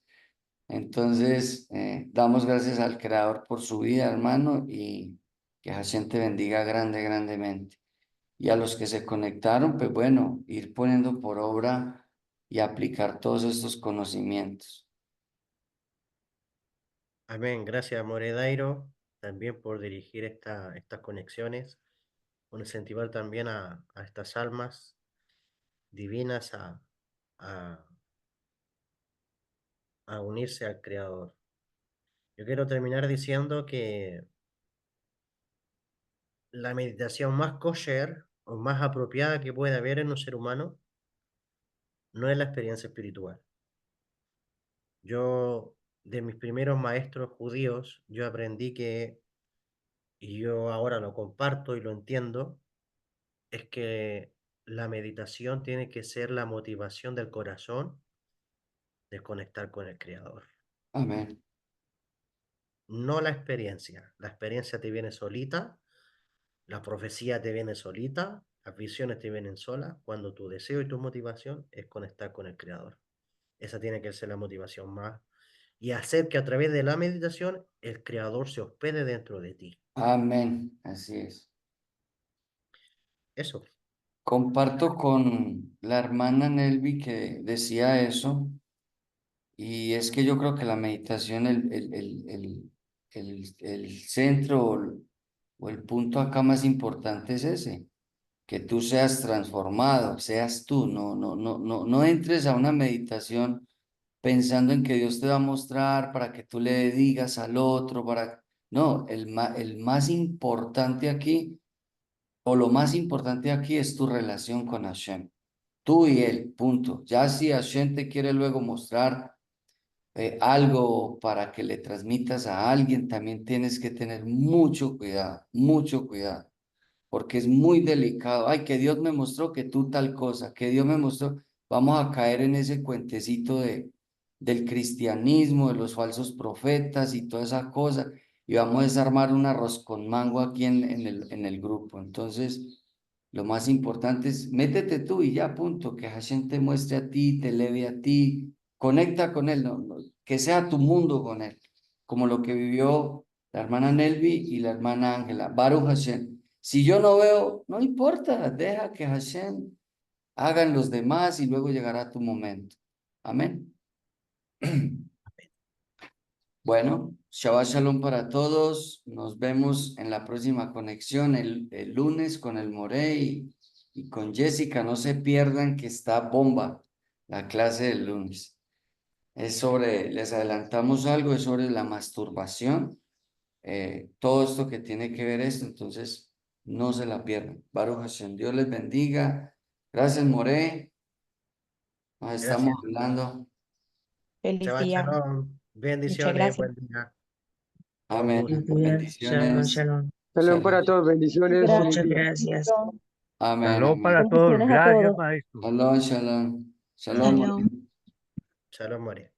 Entonces, damos gracias al creador por su vida, hermano, y que Hashem te bendiga grandemente. Y a los que se conectaron, pues bueno, ir poniendo por obra y aplicar todos estos conocimientos. Amén. Gracias, Moredairo, también por dirigir estas conexiones, por incentivar también a estas almas divinas a, a unirse al Creador. Yo quiero terminar diciendo que la meditación más kosher o más apropiada que puede haber en un ser humano no es la experiencia espiritual. Yo, de mis primeros maestros judíos, yo aprendí que, y yo ahora lo comparto y lo entiendo, es que la meditación tiene que ser la motivación del corazón de conectar con el Creador, Amén. no la experiencia. La experiencia te viene solita, la profecía te viene solita, las visiones te vienen solas, cuando tu deseo y tu motivación es conectar con el Creador. Esa tiene que ser la motivación más. Y hacer que a través de la meditación el Creador se hospede dentro de ti. Amén. Así es. Eso. Comparto con la hermana Nelvi que decía eso, y es que yo creo que la meditación, el centro o el punto acá más importante es ese, que tú seas transformado, seas tú, no entres a una meditación pensando en que Dios te va a mostrar para que tú le digas al otro, No, el más importante aquí, o lo más importante aquí es tu relación con Hashem. Tú y él, punto. Ya si Hashem te quiere luego mostrar algo para que le transmitas a alguien, también tienes que tener mucho cuidado porque es muy delicado. Ay, que Dios me mostró que tú tal cosa, que Dios me mostró. Vamos a caer en ese cuentecito del cristianismo, de los falsos profetas y toda esa cosa, y vamos a desarmar un arroz con mango aquí en el grupo. Entonces, lo más importante es métete tú y ya, punto, que Hashem te muestre a ti, te eleve a ti, conecta con él, que sea tu mundo con él, como lo que vivió la hermana Nelvi y la hermana Ángela. Baruch Hashem. Si yo no veo, no importa, deja que Hashem hagan los demás y luego llegará tu momento. Amén. Bueno, Shabbat Shalom para todos. Nos vemos en la próxima conexión el lunes con el Morey y con Jessica. No se pierdan que está bomba la clase del lunes. Es sobre, les adelantamos algo, es sobre la masturbación. Todo esto que tiene que ver esto, entonces no se la pierdan. Baruch Hashem, Dios les bendiga. Gracias, Morey. Nos estamos Gracias. hablando. Feliz Shabbat día. shalom. Muchas Bendiciones, gracias. buen día. Con Amén. gusto. Buen día. Shalom, Bendiciones. shalom. Shalom para Shalom. todos, bendiciones, feliz Muchas día. gracias. Amén, Shalom para amén. todos. Bendiciones a Gracias, todos. maestro. Shalom, shalom. Shalom, Shalom. Morey. Shalom, More.